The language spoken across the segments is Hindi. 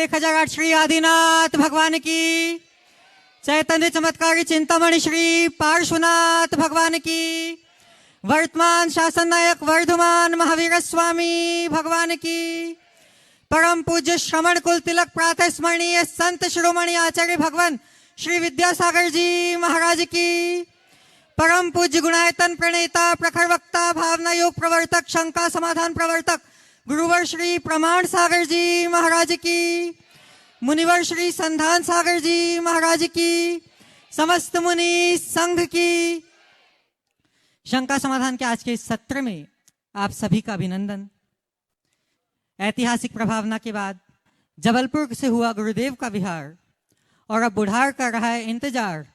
1008 श्री आदिनाथ भगवान की, चैतन्य चमत्कारी चिंतामणि श्री पार्श्वनाथ भगवान की, वर्तमान शासन नायक वर्धमान महावीर स्वामी भगवान की, परम पूज्य श्रवण कुल तिलक प्रातः स्मरणीय संत शिरोमणि आचार्य भगवान श्री विद्यासागर जी महाराज की, परम पूज्य गुणायतन प्रणेता प्रखर वक्ता भावना योग प्रवर्तक शंका समाधान प्रवर्तक गुरुवर श्री प्रमाण सागर जी महाराज की, मुनिवर श्री संधान सागर जी महाराज की, समस्त मुनि संघ की। शंका समाधान के आज के इस सत्र में आप सभी का अभिनंदन। ऐतिहासिक प्रभावना के बाद जबलपुर से हुआ गुरुदेव का विहार और अब बुढ़ार कर रहा है इंतजार,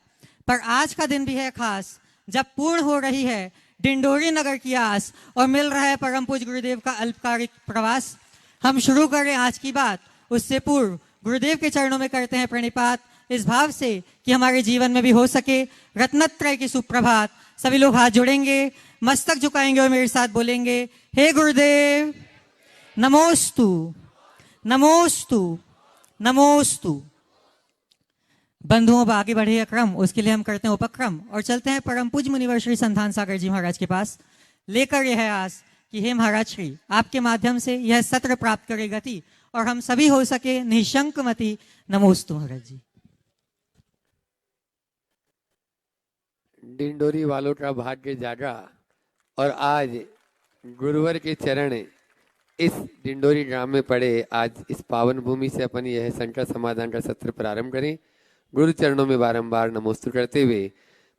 पर आज का दिन भी है खास जब पूर्ण हो रही है डिंडोरी नगर की आस और मिल रहा है परम पूज्य गुरुदेव का अल्पकालिक प्रवास। हम शुरू करें आज की बात, उससे पूर्व गुरुदेव के चरणों में करते हैं प्रणिपात, इस भाव से कि हमारे जीवन में भी हो सके रत्नत्रय की सुप्रभात। सभी लोग हाथ जोड़ेंगे, मस्तक झुकाएंगे और मेरे साथ बोलेंगे, हे गुरुदेव नमोस्तु नमोस्तु नमोस्तु। बंधुओं अब आगे बढ़े क्रम, उसके लिए हम करते हैं उपक्रम और चलते हैं परम पूज्य मुनिवर श्री संधान सागर जी महाराज के पास, लेकर यह आस कि हे महाराज श्री आपके माध्यम से यह सत्र प्राप्त करे गति और हम सभी हो सके निशंक मति। नमोस्तु महाराज जी। डिंडोरी वालों का भाग्य जागा और आज गुरुवर के चरण इस डिंडोरी ग्राम में पड़े। आज इस पावन भूमि से अपन यह संकट समाधान का सत्र प्रारंभ करें। गुरु चरणों में बारंबार नमोस्तु करते हुए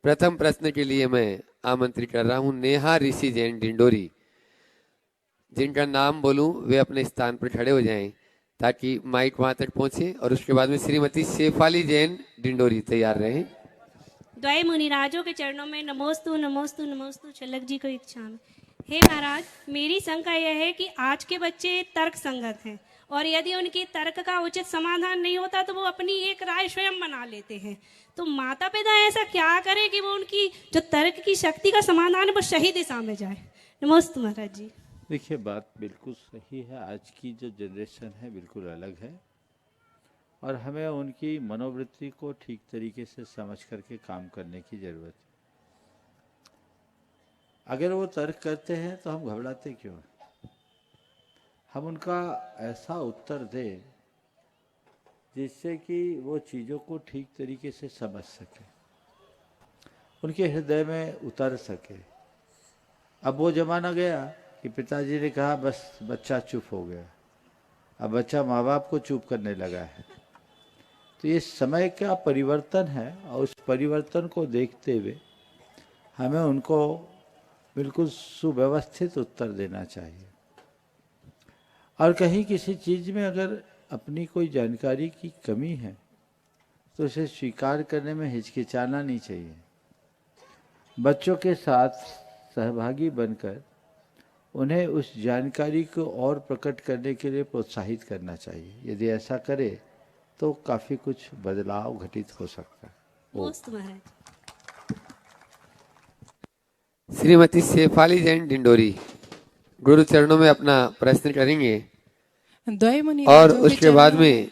प्रथम प्रश्न के लिए मैं आमंत्रित कर रहा हूं नेहा ऋषि जैन डिंडोरी। जिनका नाम बोलूं वे अपने स्थान पर खड़े हो जाएं ताकि माइक वहां तक पहुंचे, और उसके बाद में श्रीमती शेफाली जैन डिंडोरी तैयार रहें। द्वय मुनिराजों के चरणों में नमोस्तु नमोस्तु नमोस्तु। छलक जी को इच्छा में, हे महाराज मेरी शंका यह है कि आज के बच्चे तर्क संगत हैं और यदि उनकी तर्क का उचित समाधान नहीं होता तो वो अपनी एक राय स्वयं बना लेते हैं। तो माता पिता ऐसा क्या करें कि वो उनकी जो तर्क की शक्ति का समाधान है वो सही दिशा में जाए। नमस्ते महाराज जी। देखिए बात बिल्कुल सही है। आज की जो जनरेशन है बिल्कुल अलग है और हमें उनकी मनोवृत्ति को ठीक तरीके से समझ करके काम करने की जरूरत है। अगर वो तर्क करते हैं तो हम घबराते क्यों? हम उनका ऐसा उत्तर दें जिससे कि वो चीज़ों को ठीक तरीके से समझ सके, उनके हृदय में उतर सके। अब वो जमाना गया कि पिताजी ने कहा बस बच्चा चुप हो गया, अब बच्चा माँ बाप को चुप करने लगा है। तो ये समय का परिवर्तन है और उस परिवर्तन को देखते हुए हमें उनको बिल्कुल सुव्यवस्थित उत्तर देना चाहिए। और कहीं किसी चीज़ में अगर अपनी कोई जानकारी की कमी है तो उसे स्वीकार करने में हिचकिचाना नहीं चाहिए। बच्चों के साथ सहभागी बनकर उन्हें उस जानकारी को और प्रकट करने के लिए प्रोत्साहित करना चाहिए। यदि ऐसा करे तो काफ़ी कुछ बदलाव घटित हो सकता है। श्रीमती शेफाली जैन डिंडोरी गुरु चरणों में अपना प्रश्न करेंगे और उसके बाद में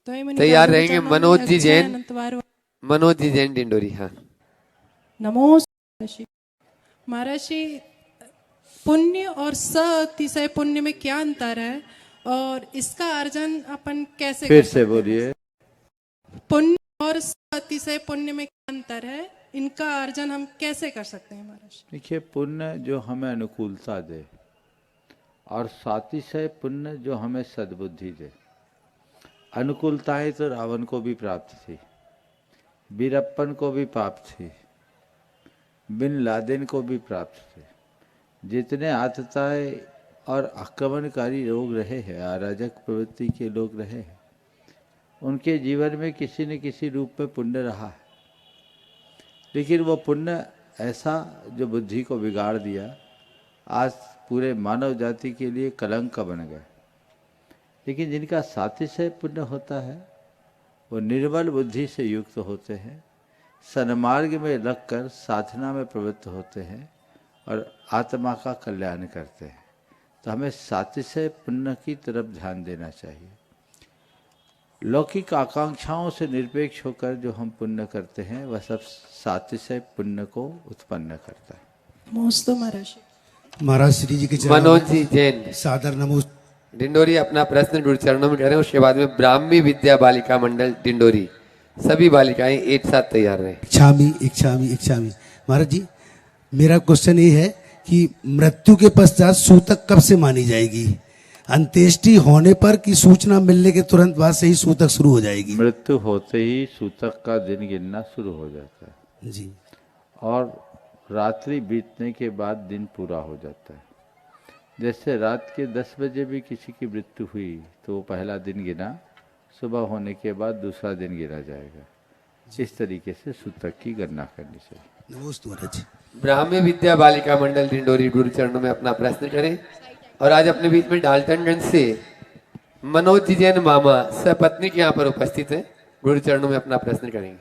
तैयार रहेंगे मनोज जी जैन, मनोज जी जैन डिंडोरी। हाँ नमोस्तु महाराज जी। पुण्य और अतिशय पुण्य में क्या अंतर है और इसका अर्जन अपन कैसे फिर से बोलिए। पुण्य और अतिशय पुण्य में क्या अंतर है, इनका अर्जन हम कैसे कर सकते हैं महाराज? देखिए पुण्य जो हमें अनुकूलता दे और सातिशय पुण्य जो हमें सद्बुद्धि दे। अनुकूलताएं तो रावण को भी प्राप्त थी, वीरप्पन को भी प्राप्त थी, बिन लादेन को भी प्राप्त थे। जितने आतताएं और आक्रमणकारी लोग रहे हैं, अराजक प्रवृत्ति के लोग रहे हैं, उनके जीवन में किसी न किसी रूप में पुण्य रहा है। लेकिन वो पुण्य ऐसा जो बुद्धि को बिगाड़ दिया, आज पूरे मानव जाति के लिए कलंक बन गए। लेकिन जिनका सातिशय पुण्य होता है वो निर्मल बुद्धि से युक्त होते हैं, सन्मार्ग में लगकर साधना में प्रवृत्त होते हैं और आत्मा का कल्याण करते हैं। तो हमें सातिशय पुण्य की तरफ ध्यान देना चाहिए। लौकिक आकांक्षाओं से निरपेक्ष होकर जो हम पुण्य करते हैं वह सब सातिशय पुण्य को उत्पन्न करता है। नमोस्तु महाराज जी। महाराज श्री जी के चरणों मनोज में जी जैन सादर नमोस्तु। डिंडोरी अपना प्रश्न गुरु चरणों में करें, उसके बाद में ब्राह्मी विद्या बालिका मंडल डिंडोरी सभी बालिकाएं एक साथ तैयार रहें। इच्छामी। महाराज जी, मेरा क्वेश्चन ये है कि मृत्यु के पश्चात सूतक कब से मानी जाएगी? अंत्येष्टि होने पर कि सूचना मिलने के तुरंत बाद से ही सूतक शुरू हो जाएगी? मृत्यु होते ही सूतक का दिन गिनना शुरू हो जाता है जी। और रात्रि बीतने के बाद दिन पूरा हो जाता है। जैसे रात के 10 बजे भी किसी की मृत्यु हुई तो वो पहला दिन गिना, सुबह होने के बाद दूसरा दिन गिना जाएगा। इस तरीके से सूतक की गणना करनी चाहिए। नमोस्तु महाराज जी। ब्राह्मी विद्या बालिका मंडल डिंडोरी गुरु चरणों में अपना प्रश्न करें। और आज अपने बीच में डाल्टनगंज से मनोज जी जैन मामा सपत्नी के यहाँ पर उपस्थित है, गुरु चरणों में अपना प्रश्न करेंगे।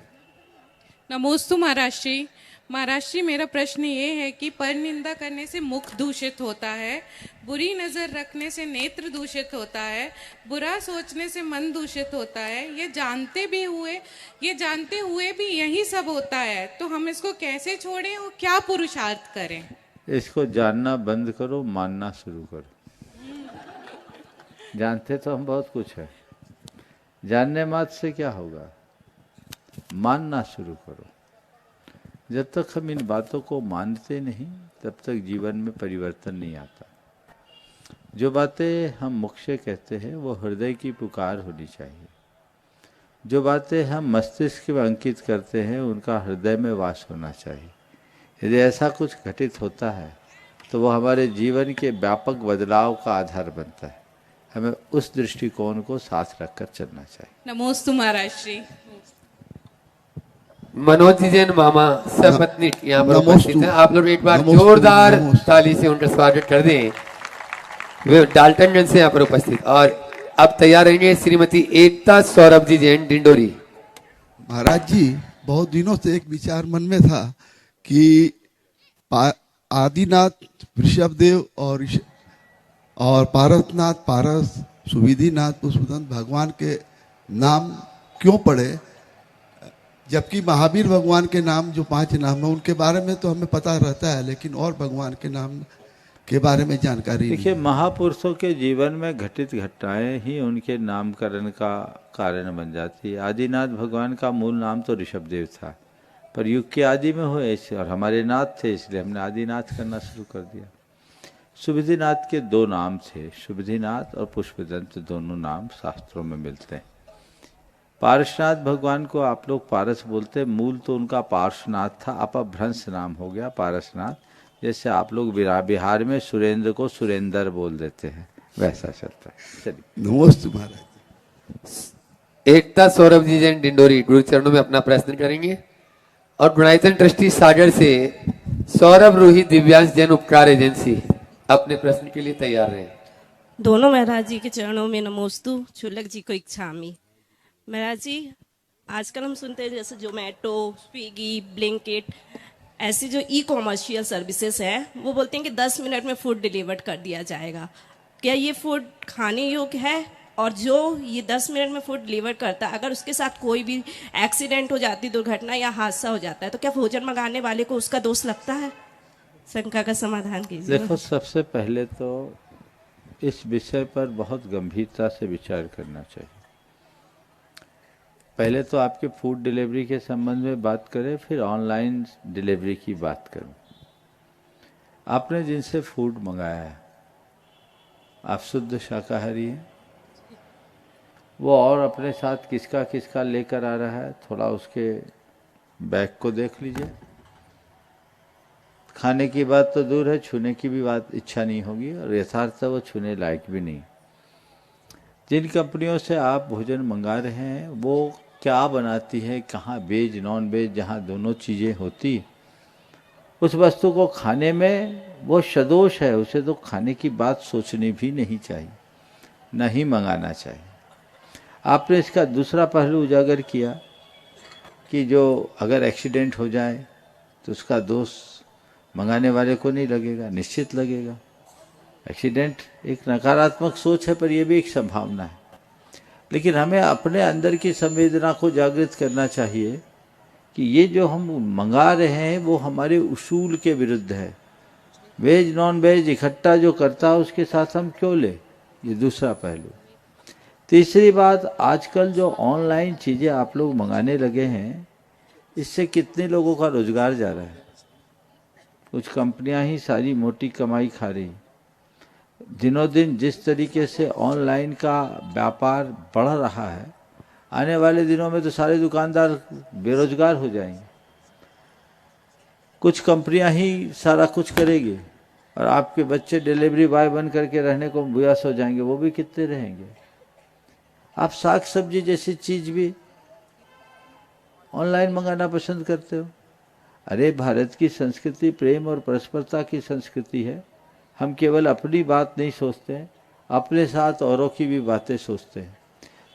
नमोस्तु महाराज जी। महाराज जी, मेरा प्रश्न ये है कि पर निंदा करने से मुख दूषित होता है, बुरी नजर रखने से नेत्र दूषित होता है, बुरा सोचने से मन दूषित होता है। ये जानते हुए भी यही सब होता है, तो हम इसको कैसे छोड़ें और क्या पुरुषार्थ करें? इसको जानना बंद करो, मानना शुरू करो। जानते तो हम बहुत कुछ है, जानने मात्र से क्या होगा? मानना शुरू करो। जब तक हम इन बातों को मानते नहीं तब तक जीवन में परिवर्तन नहीं आता। जो बातें हम मुख से कहते हैं वो हृदय की पुकार होनी चाहिए। जो बातें हम मस्तिष्क में अंकित करते हैं उनका हृदय में वास होना चाहिए। यदि ऐसा कुछ घटित होता है तो वो हमारे जीवन के व्यापक बदलाव का आधार बनता है। हमें उस दृष्टिकोण को साथ रखकर चलना चाहिए। नमोस्तु महाराज जी। मनोज जी जैन मामा सपत्नी यहाँ पर उपस्थित हैं। आप लोग एक बार जोरदार ताली से उनका स्वागत कर दें। वे डाल्टनगंज से यहाँ पर उपस्थित। और अब तैयार रहेंगे श्रीमती एकता सौरभ जी जैन डिंडोरी। महाराज जी, बहुत दिनों से एक विचार मन में था कि आदिनाथ वृषभदेव और पारसनाथ पारस सुविधिनाथ पुष्पदंत भगवान के नाम क्यों पढ़े, जबकि महावीर भगवान के नाम जो 5 नाम है उनके बारे में तो हमें पता रहता है, लेकिन और भगवान के नाम के बारे में जानकारी देखिए, महापुरुषों के जीवन में घटित घटनाएं ही उनके नामकरण का कारण बन जाती है। आदिनाथ भगवान का मूल नाम तो ऋषभदेव था, पर युग के आदि में हुए और हमारे नाथ थे, इसलिए हमने आदिनाथ करना शुरू कर दिया। सुविधिनाथ के 2 नाम थे, सुविधिनाथ और पुष्पदंत, दोनों नाम शास्त्रों में मिलते हैं। पारसनाथ भगवान को आप लोग पारस बोलते, मूल तो उनका पार्श्वनाथ था, अपभ्रंश नाम हो गया पारसनाथ। जैसे आप लोग बिहार में सुरेंद्र को सुरेंद्र बोल देते हैं, वैसा चलता है। चलिए। नमस्ते महाराज। एकता सौरभ जी जैन डिंडोरी गुरु चरणों में अपना प्रश्न करेंगे। और गुणायतन ट्रस्टी सागर से सौरभ रूही दिव्यांश जैन उपकार एजेंसी अपने प्रश्न के लिए तैयार रहे। दोनों महाराज जी के चरणों में नमोस्तु। चुलक जी को इच्छामी। महाराज जी, आजकल हम सुनते हैं जैसे जोमेटो, स्विगी, ब्लिंकिट, ऐसी जो ई कॉमर्शियल सर्विसेज हैं वो बोलते हैं कि 10 मिनट में फूड डिलीवर्ड कर दिया जाएगा। क्या ये फूड खाने योग्य है? और जो ये 10 मिनट में फूड डिलीवर करता है, अगर उसके साथ कोई भी एक्सीडेंट हो जाती, दुर्घटना या हादसा हो जाता है, तो क्या भोजन मंगाने वाले को उसका दोष लगता है? शंका का समाधान कीजिए। देखो, सबसे पहले तो इस विषय पर बहुत गंभीरता से विचार करना चाहिए। पहले तो आपके फूड डिलीवरी के संबंध में बात करें, फिर ऑनलाइन डिलीवरी की बात करूं। आपने जिनसे फूड मंगाया है, आप शुद्ध शाकाहारी हैं? वो और अपने साथ किसका किसका लेकर आ रहा है, थोड़ा उसके बैग को देख लीजिए। खाने की बात तो दूर है, छूने की भी बात इच्छा नहीं होगी, और यथार्थ वो छूने लायक भी नहीं। जिन कंपनियों से आप भोजन मंगा रहे हैं वो क्या बनाती है, कहाँ वेज नॉन वेज, जहाँ दोनों चीज़ें होती, उस वस्तु को खाने में वो सदोष है, उसे तो खाने की बात सोचनी भी नहीं चाहिए, नहीं मंगाना चाहिए। आपने इसका दूसरा पहलू उजागर किया कि जो अगर एक्सीडेंट हो जाए तो उसका दोष मंगाने वाले को नहीं लगेगा, निश्चित लगेगा। एक्सीडेंट एक नकारात्मक सोच है, पर यह भी एक संभावना है। लेकिन हमें अपने अंदर की संवेदना को जागृत करना चाहिए कि ये जो हम मंगा रहे हैं वो हमारे उसूल के विरुद्ध है। वेज नॉन वेज इकट्ठा जो करता है उसके साथ हम क्यों ले, ये दूसरा पहलू। तीसरी बात, आजकल जो ऑनलाइन चीज़ें आप लोग मंगाने लगे हैं, इससे कितने लोगों का रोजगार जा रहा है। कुछ कंपनियां ही सारी मोटी कमाई खा रही। दिनों दिन जिस तरीके से ऑनलाइन का व्यापार बढ़ रहा है, आने वाले दिनों में तो सारे दुकानदार बेरोजगार हो जाएंगे। कुछ कंपनियां ही सारा कुछ करेगी और आपके बच्चे डिलीवरी बॉय बन करके रहने को बुयास हो जाएंगे, वो भी कितने रहेंगे। आप साग सब्जी जैसी चीज भी ऑनलाइन मंगाना पसंद करते हो। अरे भारत की संस्कृति प्रेम और परस्परता की संस्कृति है। हम केवल अपनी बात नहीं सोचते हैं, अपने साथ औरों की भी बातें सोचते हैं।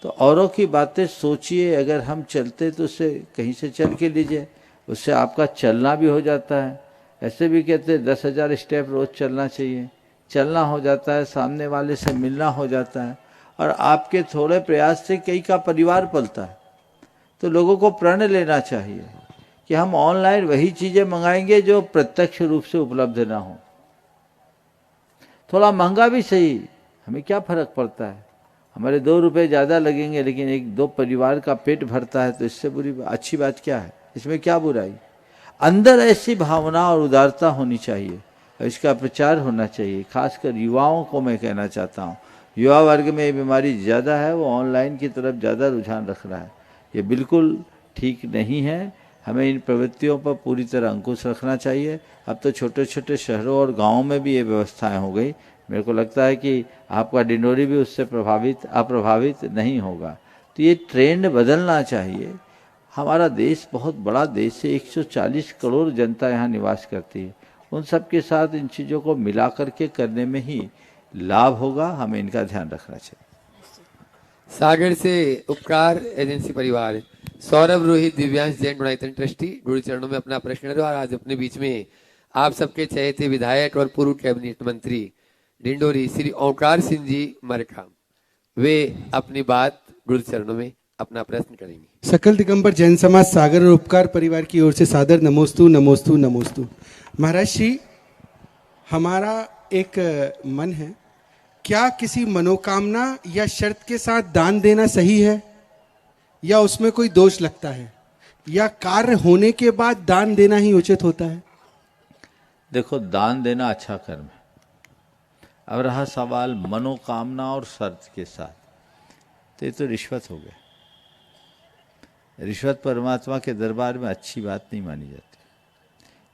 तो औरों की बातें सोचिए, अगर हम चलते तो उससे कहीं से चल के लीजिए, उससे आपका चलना भी हो जाता है। ऐसे भी कहते हैं 10,000 स्टेप रोज चलना चाहिए, चलना हो जाता है, सामने वाले से मिलना हो जाता है और आपके थोड़े प्रयास से कई का परिवार पलता है। तो लोगों को प्रण लेना चाहिए कि हम ऑनलाइन वही चीज़ें मंगाएंगे जो प्रत्यक्ष रूप से उपलब्ध ना हो। थोड़ा महंगा भी सही, हमें क्या फर्क पड़ता है, हमारे 2 रुपए ज़्यादा लगेंगे लेकिन 1-2 परिवार का पेट भरता है, तो इससे अच्छी बात क्या है, इसमें क्या बुराई। अंदर ऐसी भावना और उदारता होनी चाहिए और इसका प्रचार होना चाहिए। खासकर युवाओं को मैं कहना चाहता हूँ, युवा वर्ग में ये बीमारी ज़्यादा है, वो ऑनलाइन की तरफ ज़्यादा रुझान रख रहा है। ये बिल्कुल ठीक नहीं है। हमें इन प्रवृत्तियों पर पूरी तरह अंकुश रखना चाहिए। अब तो छोटे छोटे शहरों और गाँवों में भी ये व्यवस्थाएं हो गई। मेरे को लगता है कि आपका डिंडोरी भी उससे अप्रभावित नहीं होगा। तो ये ट्रेंड बदलना चाहिए। हमारा देश बहुत बड़ा देश है, 140 करोड़ जनता यहाँ निवास करती है। उन सब के साथ इन चीज़ों को मिला करके करने में ही लाभ होगा। हमें इनका ध्यान रखना चाहिए। सागर से उपकार एजेंसी परिवार सौरभ रोहित दिव्यांश जैन गुणायतन ट्रस्टी गुरु चरणों में अपना प्रश्न रखा। और आज अपने बीच में आप सबके चहेते विधायक और पूर्व कैबिनेट मंत्री डिंडोरी श्री ओंकार सिंह जी मरकाम, वे अपनी बात गुरु चरणों में अपना प्रश्न करेंगे। सकल दिगंबर जैन समाज सागर और उपकार परिवार की ओर से सादर नमोस्तु नमोस्तु नमोस्तु। महाराज श्री, हमारा एक मन है, क्या किसी मनोकामना या शर्त के साथ दान देना सही है या उसमें कोई दोष लगता है, या कार्य होने के बाद दान देना ही उचित होता है? देखो, दान देना अच्छा कर्म है। अब रहा सवाल मनोकामना और शर्त के साथ, तो ये तो रिश्वत हो गया। रिश्वत परमात्मा के दरबार में अच्छी बात नहीं मानी जाती,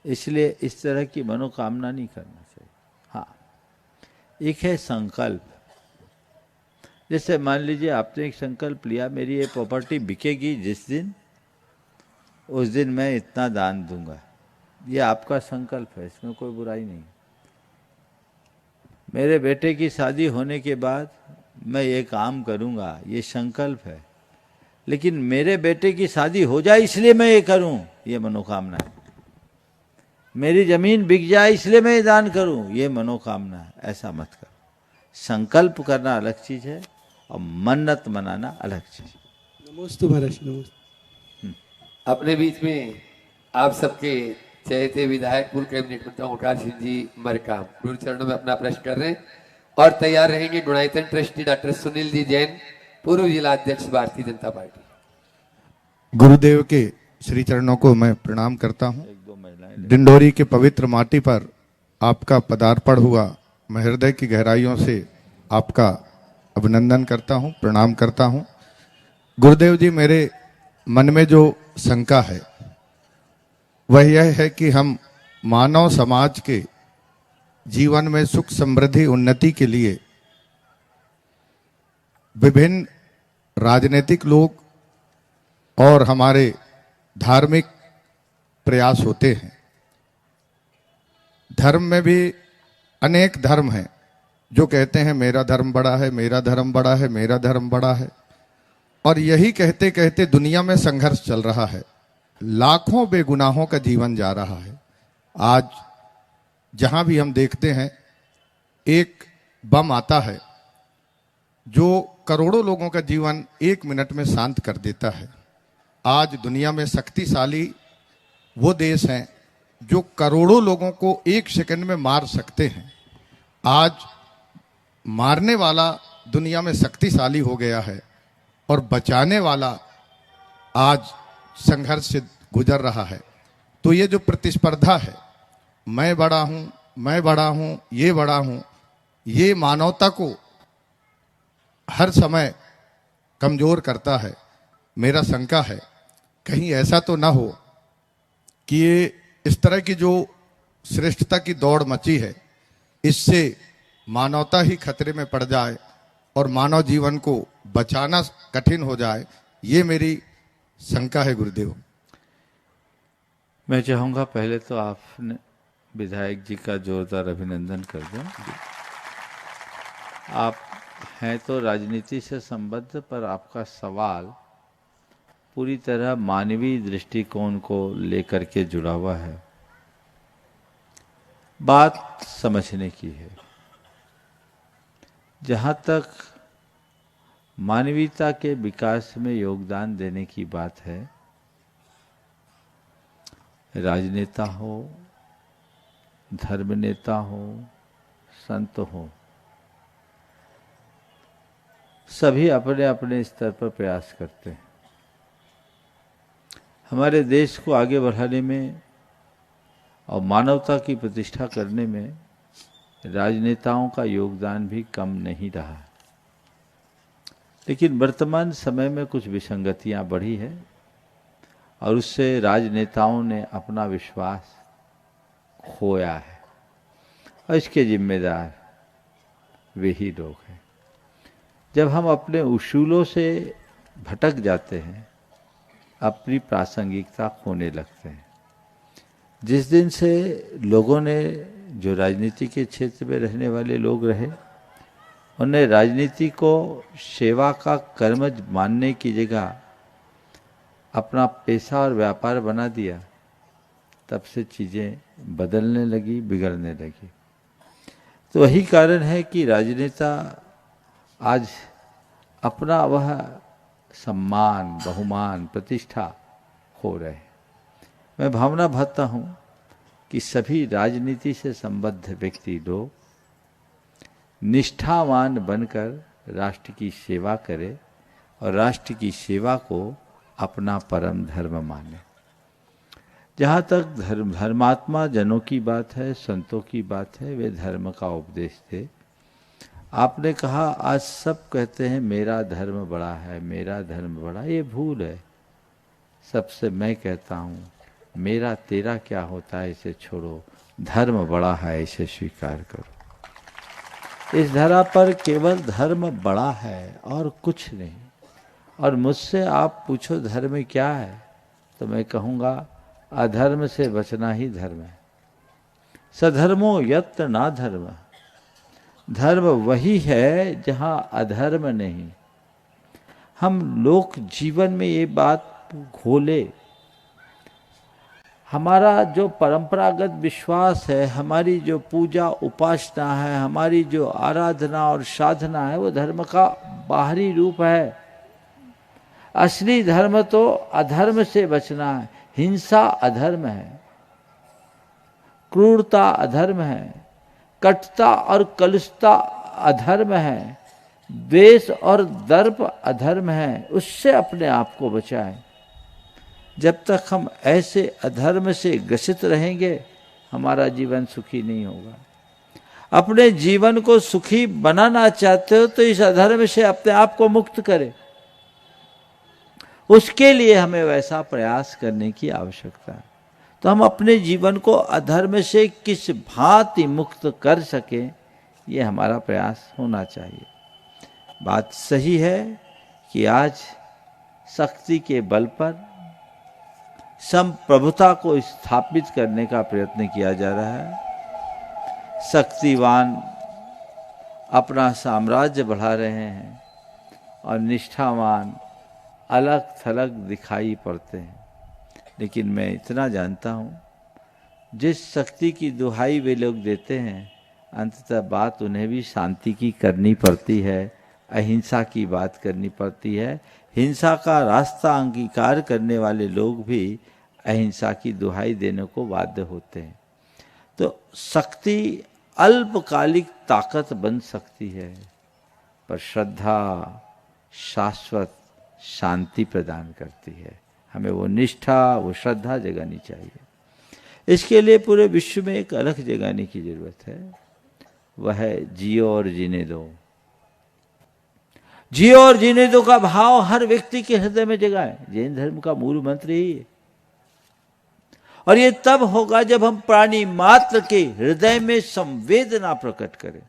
इसलिए इस तरह की मनोकामना नहीं करना चाहिए। हाँ, एक है संकल्प। जैसे मान लीजिए आपने एक संकल्प लिया, मेरी ये प्रॉपर्टी बिकेगी जिस दिन, उस दिन मैं इतना दान दूंगा। ये आपका संकल्प है, इसमें कोई बुराई नहीं। मेरे बेटे की शादी होने के बाद मैं ये काम करूंगा, ये संकल्प है। लेकिन मेरे बेटे की शादी हो जाए इसलिए मैं ये करूं, ये मनोकामना है। मेरी जमीन बिक जाए इसलिए मैं ये दान करूं, ये मनोकामना है। ऐसा मत करो। संकल्प करना अलग चीज है और मन्नत मनाना अलग चीज है। नमोस्तु महाराज, नमोस्तु। अपने बीच में आप सबके चहेते विधायक पूर्व कैबिनेट मंत्री ओंकार सिंह जी मरकाम गुरु चरणों में अपना प्रश्न कर रहे हैं और तैयार रहेंगे गुणायतन ट्रस्टी डॉक्टर सुनील जी जैन, पूर्व जिला अध्यक्ष भारतीय जनता पार्टी। गुरुदेव के श्री चरणों को मैं प्रणाम करता हूं। डिंडोरी के पवित्र माटी पर आपका पदार्पण हुआ, मैं हृदय की गहराइयों से आपका अभिनंदन करता हूं, प्रणाम करता हूं। गुरुदेव जी, मेरे मन में जो शंका है वह यह है कि हम मानव समाज के जीवन में सुख समृद्धि उन्नति के लिए विभिन्न राजनीतिक लोग और हमारे धार्मिक प्रयास होते हैं। धर्म में भी अनेक धर्म हैं जो कहते हैं मेरा धर्म बड़ा है, मेरा धर्म बड़ा है, मेरा धर्म बड़ा है, और यही कहते कहते दुनिया में संघर्ष चल रहा है। लाखों बेगुनाहों का जीवन जा रहा है। आज जहां भी हम देखते हैं एक बम आता है जो करोड़ों लोगों का जीवन 1 मिनट में शांत कर देता है। आज दुनिया में शक्तिशाली वो देश हैं जो करोड़ों लोगों को 1 सेकंड में मार सकते हैं। आज मारने वाला दुनिया में शक्तिशाली हो गया है और बचाने वाला आज संघर्ष से गुजर रहा है। तो ये जो प्रतिस्पर्धा है, मैं बड़ा हूं, मैं बड़ा हूं, ये बड़ा हूं, ये मानवता को हर समय कमजोर करता है। मेरा शंका है कहीं ऐसा तो ना हो कि ये इस तरह की जो श्रेष्ठता की दौड़ मची है, इससे मानवता ही खतरे में पड़ जाए और मानव जीवन को बचाना कठिन हो जाए, ये मेरी शंका है गुरुदेव। मैं चाहूँगा पहले तो आपने विधायक जी का जोरदार अभिनंदन कर दें। आप हैं तो राजनीति से संबद्ध, पर आपका सवाल पूरी तरह मानवीय दृष्टिकोण को लेकर के जुड़ा हुआ है। बात समझने की है। जहाँ तक मानवीयता के विकास में योगदान देने की बात है, राजनेता हो, धर्मनेता हो, संत हो, सभी अपने अपने स्तर पर प्रयास करते हैं। हमारे देश को आगे बढ़ाने में और मानवता की प्रतिष्ठा करने में राजनेताओं का योगदान भी कम नहीं रहा। लेकिन वर्तमान समय में कुछ विसंगतियां बढ़ी है और उससे राजनेताओं ने अपना विश्वास खोया है और इसके जिम्मेदार वे ही लोग हैं। जब हम अपने उसूलों से भटक जाते हैं, अपनी प्रासंगिकता खोने लगते हैं। जिस दिन से लोगों ने, जो राजनीति के क्षेत्र में रहने वाले लोग रहे, उन्हें राजनीति को सेवा का कर्म मानने की जगह अपना पेशा और व्यापार बना दिया, तब से चीज़ें बदलने लगी, बिगड़ने लगी। तो वही कारण है कि राजनेता आज अपना वह सम्मान, बहुमान, प्रतिष्ठा खो रहे हैं। मैं भावना भरता हूँ कि सभी राजनीति से संबद्ध व्यक्ति लोग निष्ठावान बनकर राष्ट्र की सेवा करें और राष्ट्र की सेवा को अपना परम धर्म माने। जहाँ तक धर्मात्मा जनों की बात है, संतों की बात है, वे धर्म का उपदेश थे। आपने कहा आज सब कहते हैं मेरा धर्म बड़ा है, मेरा धर्म बड़ा, ये भूल है। सबसे मैं कहता हूँ मेरा तेरा क्या होता है इसे छोड़ो, धर्म बड़ा है इसे स्वीकार करो। इस धरा पर केवल धर्म बड़ा है और कुछ नहीं। और मुझसे आप पूछो धर्म क्या है, तो मैं कहूँगा अधर्म से बचना ही धर्म है। सधर्मो यत्र ना धर्म, धर्म वही है जहाँ अधर्म नहीं। हम लोक जीवन में ये बात घोले। हमारा जो परंपरागत विश्वास है, हमारी जो पूजा उपासना है, हमारी जो आराधना और साधना है, वो धर्म का बाहरी रूप है। असली धर्म तो अधर्म से बचना है। हिंसा अधर्म है, क्रूरता अधर्म है, कटुता और कलुषता अधर्म है, द्वेष और दर्प अधर्म है। उससे अपने आप को बचाएं। जब तक हम ऐसे अधर्म से ग्रसित रहेंगे, हमारा जीवन सुखी नहीं होगा। अपने जीवन को सुखी बनाना चाहते हो तो इस अधर्म से अपने आप को मुक्त करें। उसके लिए हमें वैसा प्रयास करने की आवश्यकता है। तो हम अपने जीवन को अधर्म से किस भांति मुक्त कर सकें, ये हमारा प्रयास होना चाहिए। बात सही है कि आज शक्ति के बल पर संप्रभुता को स्थापित करने का प्रयत्न किया जा रहा है। शक्तिवान अपना साम्राज्य बढ़ा रहे हैं और निष्ठावान अलग थलग दिखाई पड़ते हैं। लेकिन मैं इतना जानता हूँ, जिस शक्ति की दुहाई वे लोग देते हैं, अंततः बात उन्हें भी शांति की करनी पड़ती है अहिंसा की बात करनी पड़ती है। हिंसा का रास्ता अंगीकार करने वाले लोग भी अहिंसा की दुहाई देने को बाध्य होते हैं। तो शक्ति अल्पकालिक ताकत बन सकती है, पर श्रद्धा शाश्वत शांति प्रदान करती है। हमें वो निष्ठा, वो श्रद्धा जगानी चाहिए। इसके लिए पूरे विश्व में एक अलग जगाने की जरूरत है, वह है जियो और जीने दो। जियो और जीने दो का भाव हर व्यक्ति के हृदय में जगाए। जैन धर्म का मूल मंत्र ही है। और ये तब होगा जब हम प्राणी मात्र के हृदय में संवेदना प्रकट करें।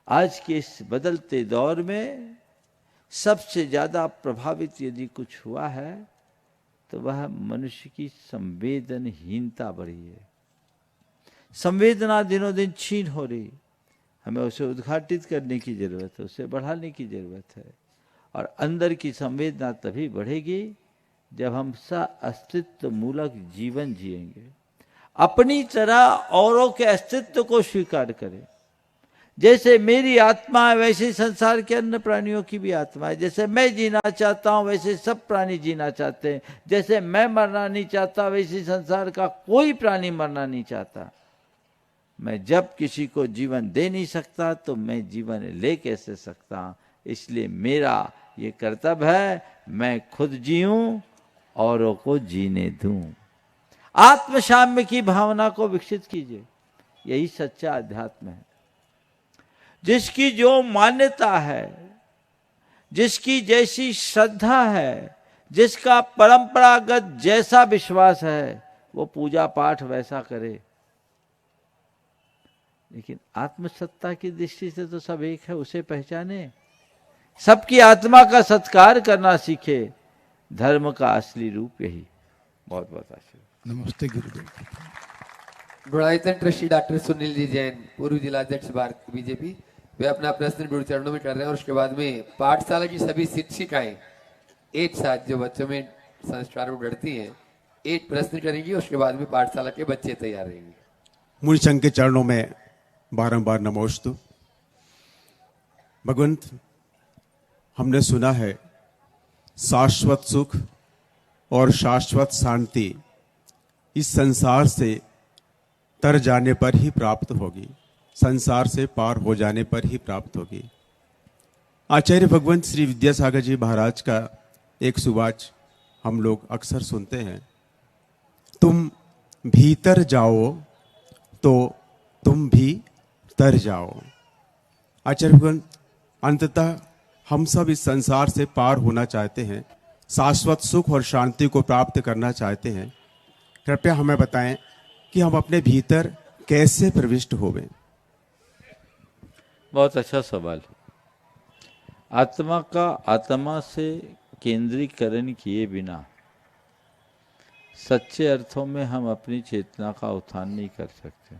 आज के इस बदलते दौर में सबसे ज्यादा प्रभावित यदि कुछ हुआ है तो वह मनुष्य की संवेदनहीनता बढ़ी है। संवेदना दिनों दिन क्षीण हो रही, हमें उसे उद्घाटित करने की जरूरत है, उसे बढ़ाने की जरूरत है। और अंदर की संवेदना तभी बढ़ेगी जब हम अस्तित्व मूलक जीवन जिएंगे, अपनी तरह औरों के अस्तित्व को स्वीकार करें। जैसे मेरी आत्मा है वैसे संसार के अन्य प्राणियों की भी आत्मा है। जैसे मैं जीना चाहता हूं वैसे सब प्राणी जीना चाहते हैं। जैसे मैं मरना नहीं चाहता वैसे संसार का कोई प्राणी मरना नहीं चाहता। मैं जब किसी को जीवन दे नहीं सकता तो मैं जीवन ले कैसे सकता। इसलिए मेरा ये कर्तव्य है, मैं खुद जीऊं, औरों को जीने दूं। आत्मसाम्य की भावना को विकसित कीजिए, यही सच्चा अध्यात्म है। जिसकी जो मान्यता है, जिसकी जैसी श्रद्धा है, जिसका परंपरागत जैसा विश्वास है, वो पूजा पाठ वैसा करे। लेकिन आत्मसत्ता की दृष्टि से तो सब एक है, उसे पहचाने, सबकी आत्मा का सत्कार करना सीखे। धर्म का असली रूप यही। बहुत बहुत आशीर्वाद। नमस्ते गुरुदेव। गुणायतन ट्रस्टी डॉक्टर सुनील जी जैन, पूर्व जिलाध्यक्ष भारतीय बीजेपी, वे अपना प्रश्न गुरु चरणों में कर रहे हैं। और उसके बाद में पाठशाला की सभी शिक्षिकाएं एक साथ जो बच्चों में संस्कार बढ़ती हैं, एक प्रश्न करेंगी। उसके बाद में पाठशाला के बच्चे तैयार रहेंगे। मुनि संघ के चरणों में बारंबार नमोस्तु। भगवंत, हमने सुना है शाश्वत सुख और शाश्वत शांति इस संसार से तर जाने पर ही प्राप्त होगी, संसार से पार हो जाने पर ही प्राप्त होगी। आचार्य भगवंत श्री विद्यासागर जी महाराज का एक सुवाच हम लोग अक्सर सुनते हैं, तुम भीतर जाओ तो तुम भी तर जाओ। आचार्य भगवंत, अंततः हम सब इस संसार से पार होना चाहते हैं, शाश्वत सुख और शांति को प्राप्त करना चाहते हैं। कृपया हमें बताएं कि हम अपने भीतर कैसे प्रविष्ट होवें। बहुत अच्छा सवाल है। आत्मा का आत्मा से केंद्रीकरण किए बिना सच्चे अर्थों में हम अपनी चेतना का उत्थान नहीं कर सकते।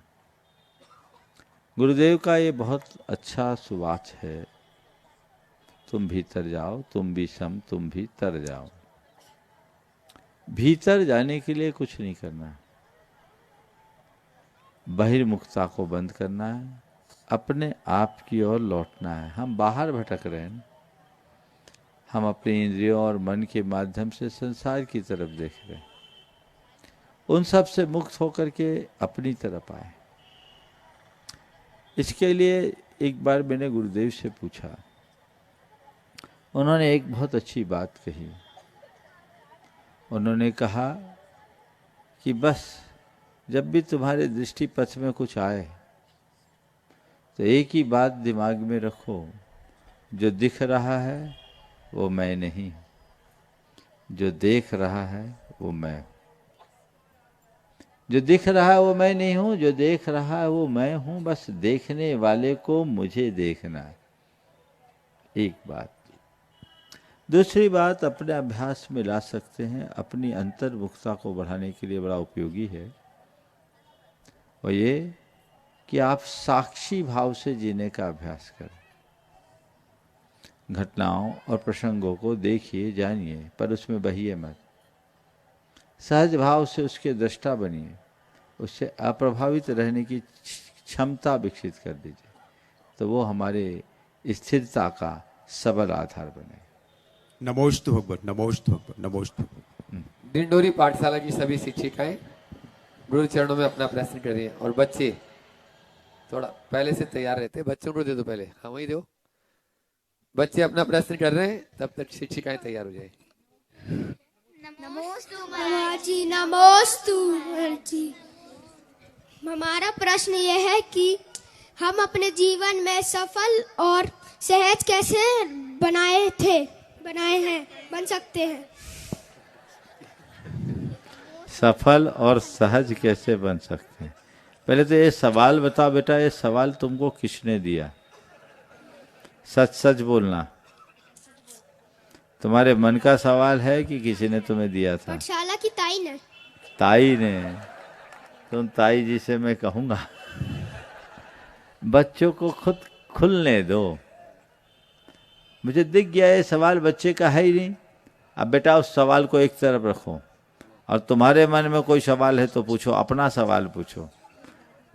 गुरुदेव का ये बहुत अच्छा सुवाच है, तुम भीतर जाओ, तुम भी सम, तुम भी तर जाओ। भीतर जाने के लिए कुछ नहीं करना है, बहिर्मुखता को बंद करना है, अपने आप की ओर लौटना है। हम बाहर भटक रहे हैं, हम अपने इंद्रियों और मन के माध्यम से संसार की तरफ देख रहे हैं। उन सब से मुक्त होकर के अपनी तरफ आए। इसके लिए एक बार मैंने गुरुदेव से पूछा, उन्होंने एक बहुत अच्छी बात कही। उन्होंने कहा कि बस जब भी तुम्हारे दृष्टि पथ में कुछ आए तो एक ही बात दिमाग में रखो, जो दिख रहा है वो मैं नहीं, जो देख रहा है वो मैं हूँ। जो दिख रहा है वो मैं नहीं हूँ, जो देख रहा है वो मैं हूँ। बस देखने वाले को मुझे देखना है। एक बात। दूसरी बात अपने अभ्यास में ला सकते हैं, अपनी अंतर्मुखता को बढ़ाने के लिए बड़ा उपयोगी है, और ये कि आप साक्षी भाव से जीने का अभ्यास करें। घटनाओं और प्रसंगों को देखिए, जानिए, पर उसमें बहिए मत। सहज भाव से उसके दृष्टा बनिए, उससे अप्रभावित रहने की क्षमता विकसित कर दीजिए। तो वो हमारे स्थिरता का सबल आधार बने। नमोस्तु भगवत, नमोस्तु भगवत, नमोस्तु भगवत। डिंडोरी पाठशाला की सभी शिक्षिकाएं गुरु चरणों में अपना प्रश्न कर रही हैं और बच्चे थोड़ा पहले से तैयार रहते, बच्चों को दे दो पहले, हाँ वही दो। बच्चे अपना प्रश्न कर रहे हैं, तब तक शिक्षिकाएं तैयार हो जाए। नमोस्तु महाराज जी, नमोस्तु महाराज जी। हमारा प्रश्न यह है कि हम अपने जीवन में सफल और सहज कैसे बनाए हैं, बन सकते हैं। सफल और सहज कैसे बन सकते हैं? पहले तो ये सवाल बताओ बेटा, ये सवाल तुमको किसने दिया? सच सच बोलना। तुम्हारे मन का सवाल है कि किसी ने तुम्हें दिया था? पाठशाला की ताई ने। ताई ने? तुम ताई जी से मैं कहूँगा बच्चों को खुद खुलने दो। मुझे दिख गया ये सवाल बच्चे का है ही नहीं। अब बेटा उस सवाल को एक तरफ रखो और तुम्हारे मन में कोई सवाल है तो पूछो, अपना सवाल पूछो।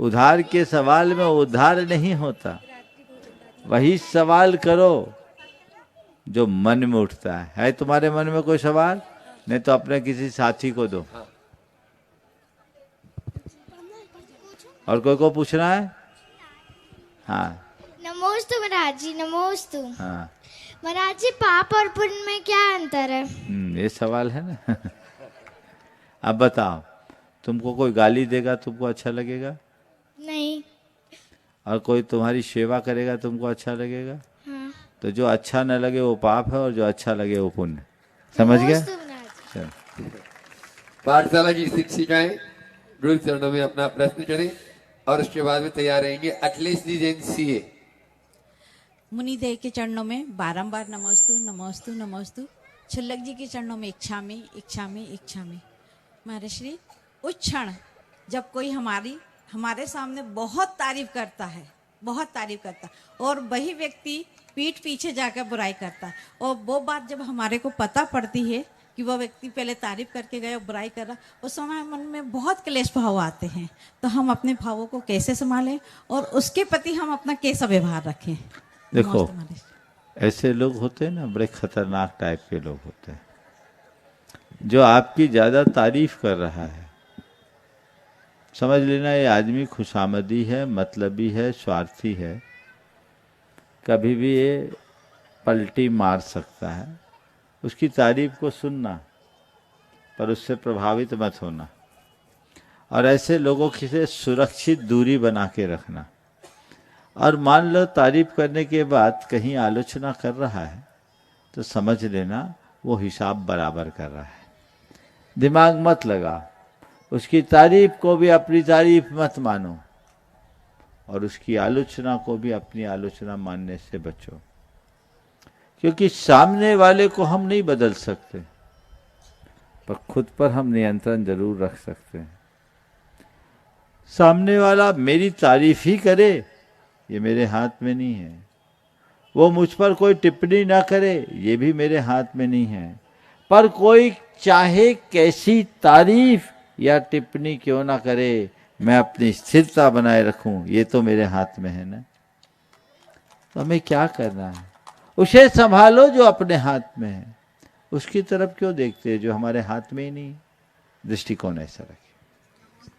उधार के सवाल में उधार नहीं होता, वही सवाल करो जो मन में उठता है तुम्हारे मन में कोई सवाल? नहीं तो अपने किसी साथी को दो। और कोई को पूछना है? हाँ। नमोस्तु महाराज जी, नमोस्तु। हाँ महाराज जी, पाप और पुण्य में क्या अंतर है? ये सवाल है ना। अब बताओ, तुमको कोई गाली देगा तुमको अच्छा लगेगा? नहीं। और कोई तुम्हारी सेवा करेगा तुमको अच्छा लगेगा? हाँ। तो जो अच्छा न लगे वो पाप है और जो अच्छा लगे वो पुण्य। समझ गया? पाठशाला की शिक्षिकाएं गुरु चरणों में अपना प्रश्न करें और उसके बाद में तैयार रहेंगे अखिलेश जी जैन सीए। मुनिदेव के चरणों में बारंबार नमोस्तु नमोस्तु नमोस्तु। छुल्लक जी के चरणों में इच्छामी इच्छामी इच्छामी। महर्षि, उस क्षण जब कोई हमारे सामने बहुत तारीफ करता है, बहुत तारीफ करता, और वही व्यक्ति पीठ पीछे जाकर बुराई करता है, और वो बात जब हमारे को पता पड़ती है कि वो व्यक्ति पहले तारीफ करके गया और बुराई कर रहा, उस समय मन में बहुत क्लेश भाव आते हैं। तो हम अपने भावों को कैसे संभालें और उसके प्रति हम अपना कैसा व्यवहार रखें? देखो, ऐसे लोग होते हैं ना, बड़े खतरनाक टाइप के लोग होते हैं। जो आपकी ज्यादा तारीफ कर रहा है, समझ लेना ये आदमी खुशामदी है, मतलबी है, स्वार्थी है। कभी भी ये पलटी मार सकता है। उसकी तारीफ को सुनना पर उससे प्रभावित मत होना, और ऐसे लोगों से सुरक्षित दूरी बना के रखना। और मान लो तारीफ करने के बाद कहीं आलोचना कर रहा है तो समझ लेना वो हिसाब बराबर कर रहा है। दिमाग मत लगा, उसकी तारीफ को भी अपनी तारीफ मत मानो और उसकी आलोचना को भी अपनी आलोचना मानने से बचो, क्योंकि सामने वाले को हम नहीं बदल सकते पर खुद पर हम नियंत्रण जरूर रख सकते हैं। सामने वाला मेरी तारीफ ही करे ये मेरे हाथ में नहीं है, वो मुझ पर कोई टिप्पणी ना करे ये भी मेरे हाथ में नहीं है, पर कोई चाहे कैसी तारीफ या टिप्पणी क्यों ना करे, मैं अपनी स्थिरता बनाए रखूं ये तो मेरे हाथ में है ना। तो हमें क्या करना है? उसे संभालो जो अपने हाथ में है, उसकी तरफ क्यों देखते हैं जो हमारे हाथ में ही नहीं? दृष्टिकोण ऐसा रखें।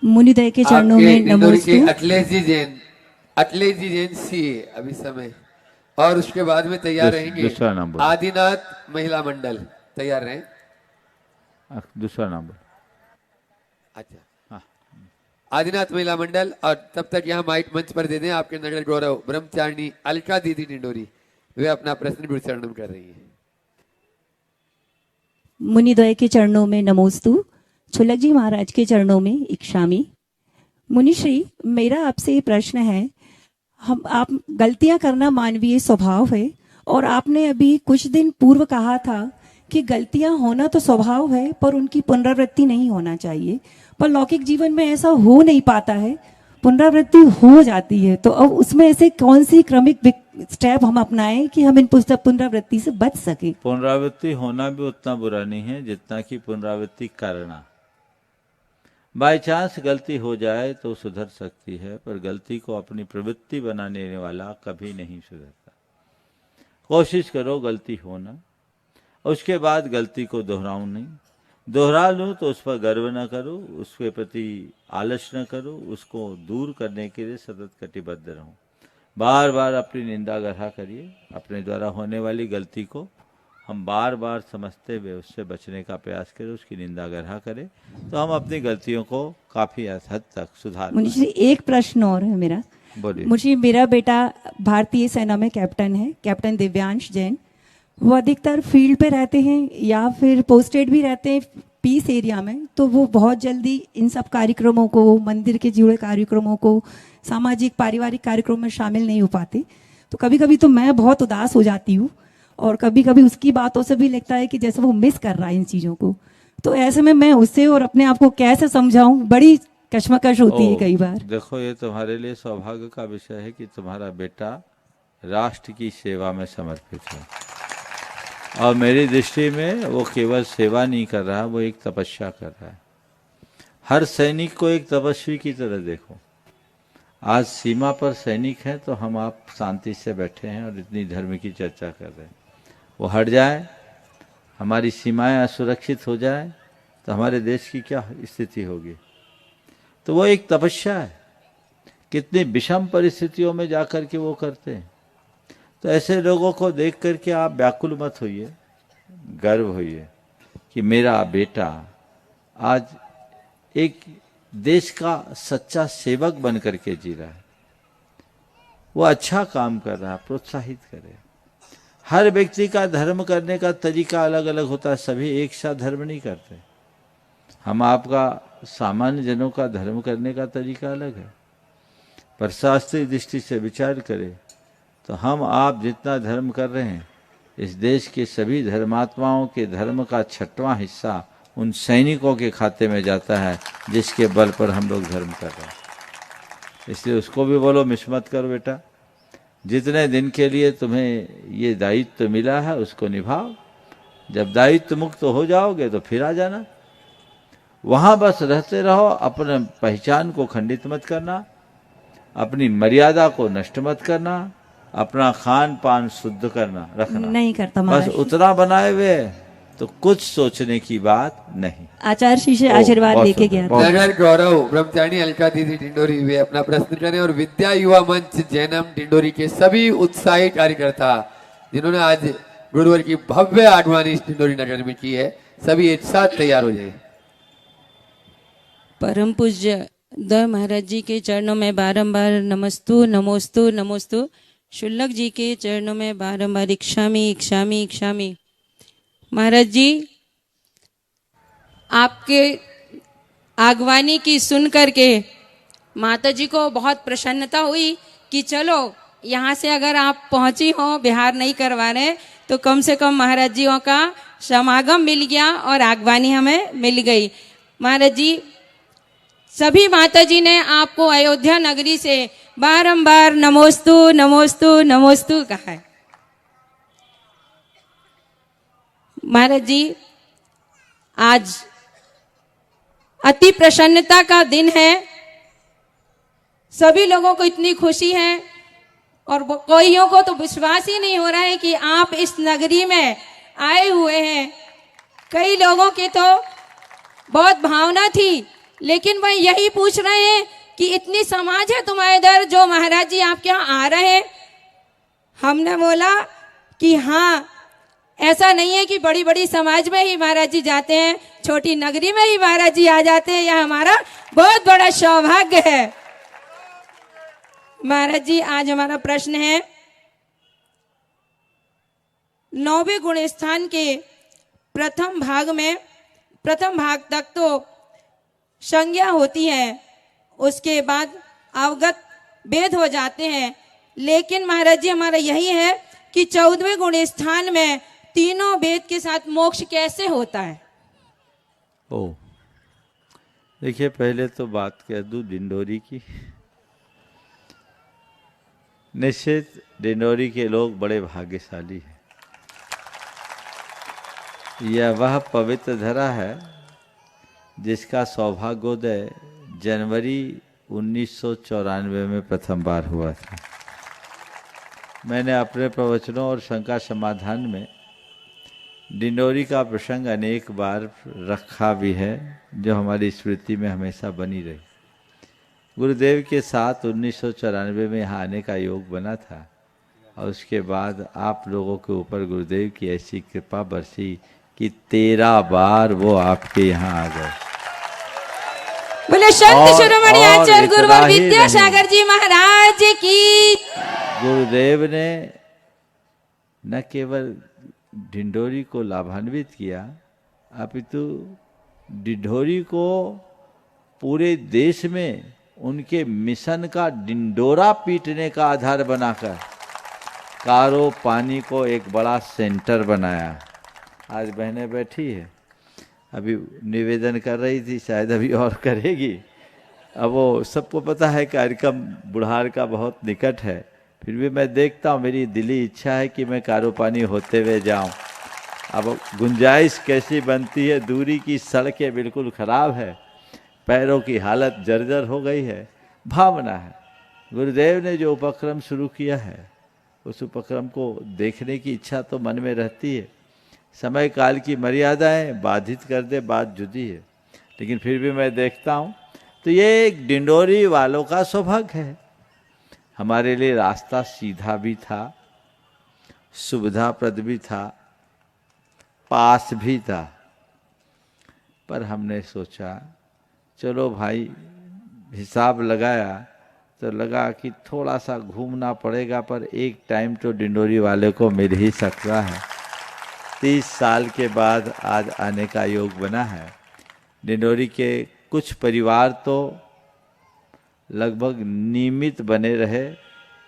मुनिदेव के चरणों में नमोस्तु। अखिलेश जी जैन सीए अभी समय, और उसके बाद में तैयार रहेंगे दूसरा नंबर आदिनाथ महिला मंडल। तैयार रहें। दूसरा नंबर। अच्छा हाँ, आदिनाथ महिला मंडल। और तब तक यहाँ माइक मंच पर दे दें आपके नगर गौरव ब्रह्मचारिणी अलका दीदी डिंडोरी, वे अपना प्रश्न गुरु चरणों में कर रही है। मुनिद्वय के चरणों में नमोस्तु। छुल्लक जी महाराज के चरणों में इक्षामी। मुनिश्री, मेरा आपसे ये प्रश्न है, आप गलतियां करना मानवीय स्वभाव है, और आपने अभी कुछ दिन पूर्व कहा था कि गलतियां होना तो स्वभाव है पर उनकी पुनरावृत्ति नहीं होना चाहिए, पर लौकिक जीवन में ऐसा हो नहीं पाता है, पुनरावृत्ति हो जाती है। तो अब उसमें ऐसे कौन सी क्रमिक स्टेप हम अपनाएं कि हम इन पुनरावृत्ति से बच सके? पुनरावृत्ति होना भी उतना बुरा नहीं है जितना कि पुनरावृत्ति करना। बाय चांस गलती हो जाए तो सुधर सकती है, पर गलती को अपनी प्रवृत्ति बनाने वाला कभी नहीं सुधरता। कोशिश करो गलती हो ना, उसके बाद गलती को दोहराऊं नहीं, दोहरा लूं तो उस पर गर्व न करो, उसके प्रति आलस न करो, उसको दूर करने के लिए सतत कटिबद्ध रहूं। बार बार अपनी निंदा गढ़ा करिए, अपने द्वारा होने वाली गलती को हम बार बार समझते हुए उससे बचने का प्रयास करें, उसकी निंदा गढ़ा करें, तो हम अपनी गलतियों को काफी हद तक सुधार। मुनीष जी, एक प्रश्न और है मेरा। बोलिए। मुझे, मेरा बेटा भारतीय सेना में कैप्टन है, कैप्टन दिव्यांश जैन। वो अधिकतर फील्ड पे रहते हैं या फिर पोस्टेड भी रहते हैं पीस एरिया में, तो वो बहुत जल्दी इन सब कार्यक्रमों को, मंदिर के जुड़े कार्यक्रमों को, सामाजिक पारिवारिक कार्यक्रमों में शामिल नहीं हो पाते। तो कभी कभी तो मैं बहुत उदास हो जाती हूँ, और कभी कभी उसकी बातों से भी लगता है कि जैसे वो मिस कर रहा है इन चीज़ों को। तो ऐसे में मैं उससे और अपने आप को कैसे समझाऊं, बड़ी कश्मकश होती है कई बार। देखो, ये तुम्हारे लिए सौभाग्य का विषय है कि तुम्हारा बेटा राष्ट्र की सेवा में समर्पित है, और मेरी दृष्टि में वो केवल सेवा नहीं कर रहा, वो एक तपस्या कर रहा है। हर सैनिक को एक तपस्वी की तरह देखो। आज सीमा पर सैनिक हैं तो हम आप शांति से बैठे हैं और इतनी धर्म की चर्चा कर रहे हैं। वो हट जाए, हमारी सीमाएं असुरक्षित हो जाए, तो हमारे देश की क्या स्थिति होगी। तो वो एक तपस्या है, कितनी विषम परिस्थितियों में जाकर के वो करते हैं। तो ऐसे लोगों को देख करके आप व्याकुल मत होइए, गर्व होइए कि मेरा बेटा आज एक देश का सच्चा सेवक बन करके जी रहा है, वो अच्छा काम कर रहा है, प्रोत्साहित करें। हर व्यक्ति का धर्म करने का तरीका अलग अलग होता है, सभी एक साथ धर्म नहीं करते। हम आपका सामान्य जनों का धर्म करने का तरीका अलग है, पर शास्त्रीय दृष्टि से विचार करें तो हम आप जितना धर्म कर रहे हैं, इस देश के सभी धर्मात्माओं के धर्म का 6वां हिस्सा उन सैनिकों के खाते में जाता है जिसके बल पर हम लोग धर्म कर रहे हैं। इसलिए उसको भी बोलो मिस मत करो बेटा, जितने दिन के लिए तुम्हें ये दायित्व मिला है उसको निभाओ। जब दायित्व मुक्त हो जाओगे तो फिर आ जाना, वहां बस रहते रहो। अपने पहचान को खंडित मत करना, अपनी मर्यादा को नष्ट मत करना, अपना खान पान शुद्ध करना रखना नहीं करता बस उतना बनाए हुए, तो कुछ सोचने की बात नहीं। आचार्य श्री से आशीर्वाद लेके गया था। नगर गौरव ब्रह्मचारी अलका दीदी टिंडोरी वे अपना प्रश्न करें, और विद्या युवा मंच जैनम टिंडोरी के सभी उत्साही कार्यकर्ता जिन्होंने आज गुरुवार की भव्य आगवानी इस टिंडोरी नगर में की है, सभी एक साथ तैयार हो जाए। परम पूज्य द महाराज जी के चरणों में बारंबार नमस्तु नमोस्तु नमोस्तु। शुल्लक जी के चरणों में बारंबार इक्षामी इक्षामी इक्षामी। महाराज जी, आपके आगवानी की सुन करके माता जी को बहुत प्रसन्नता हुई कि चलो यहाँ से अगर आप पहुंची हो, बिहार नहीं करवा रहे, तो कम से कम महाराज जियों का समागम मिल गया और आगवानी हमें मिल गई। महाराज जी, सभी माता जी ने आपको अयोध्या नगरी से बारंबार नमोस्तु नमोस्तु नमोस्तु कहा है। महाराज जी, आज अति प्रसन्नता का दिन है, सभी लोगों को इतनी खुशी है, और कोईयों को तो विश्वास ही नहीं हो रहा है कि आप इस नगरी में आए हुए हैं। कई लोगों के तो बहुत भावना थी, लेकिन वह यही पूछ रहे हैं कि इतनी समाज है तुम्हारे इधर जो महाराज जी आपके यहाँ आ रहे हैं। हमने बोला कि हाँ, ऐसा नहीं है कि बड़ी बड़ी समाज में ही महाराज जी जाते हैं, छोटी नगरी में ही महाराज जी आ जाते हैं, यह हमारा बहुत बड़ा सौभाग्य है। महाराज जी, आज हमारा प्रश्न है, 9वें गुण स्थान के प्रथम भाग तक तो संज्ञा होती है, उसके बाद अवगत वेद हो जाते हैं, लेकिन महाराज जी हमारा यही है कि 14वें गुण स्थान में तीनों वेद के साथ मोक्ष कैसे होता है। देखिए, पहले तो बात कह दूं डिंडोरी की। निश्चित डिंडोरी के लोग बड़े भाग्यशाली हैं। यह वह पवित्र धरा है जिसका सौभाग्योदय जनवरी 1994 में प्रथम बार हुआ था। मैंने अपने प्रवचनों और शंका समाधान में डिंडोरी का प्रसंग अनेक बार रखा भी है, जो हमारी स्मृति में हमेशा बनी रही। गुरुदेव के साथ 1994 में यहाँ आने का योग बना था और उसके बाद आप लोगों के ऊपर गुरुदेव की ऐसी कृपा बरसी कि 13 बार वो आपके यहाँ आ गए। बोले संत शिरोमणि आचार्य गुरुवर विद्यासागर जी महाराज की। गुरुदेव ने न केवल डिंडोरी को लाभान्वित किया, अपितु डिंडोरी को पूरे देश में उनके मिशन का डिंडोरा पीटने का आधार बनाकर कारो पानी को एक बड़ा सेंटर बनाया। आज बहनें बैठी है, अभी निवेदन कर रही थी, शायद अभी और करेगी। अब वो सबको पता है कार्यक्रम बुढ़ार का बहुत निकट है, फिर भी मैं देखता हूँ, मेरी दिली इच्छा है कि मैं कारो पानी होते हुए जाऊँ। अब गुंजाइश कैसी बनती है, दूरी की सड़कें बिल्कुल ख़राब है, पैरों की हालत जर्जर हो गई है। भावना है, गुरुदेव ने जो उपक्रम शुरू किया है उस उपक्रम को देखने की इच्छा तो मन में रहती है। समय काल की मर्यादाएं बाधित कर दे, बात जुदी है, लेकिन फिर भी मैं देखता हूँ तो ये एक डिंडोरी वालों का सौभाग्य है। हमारे लिए रास्ता सीधा भी था, सुविधाप्रद भी था, पास भी था, पर हमने सोचा चलो भाई, हिसाब लगाया तो लगा कि थोड़ा सा घूमना पड़ेगा, पर एक टाइम तो डिंडोरी वाले को मिल ही सकता है। 30 साल के बाद आज आने का योग बना है। डिंडोरी के कुछ परिवार तो लगभग नियमित बने रहे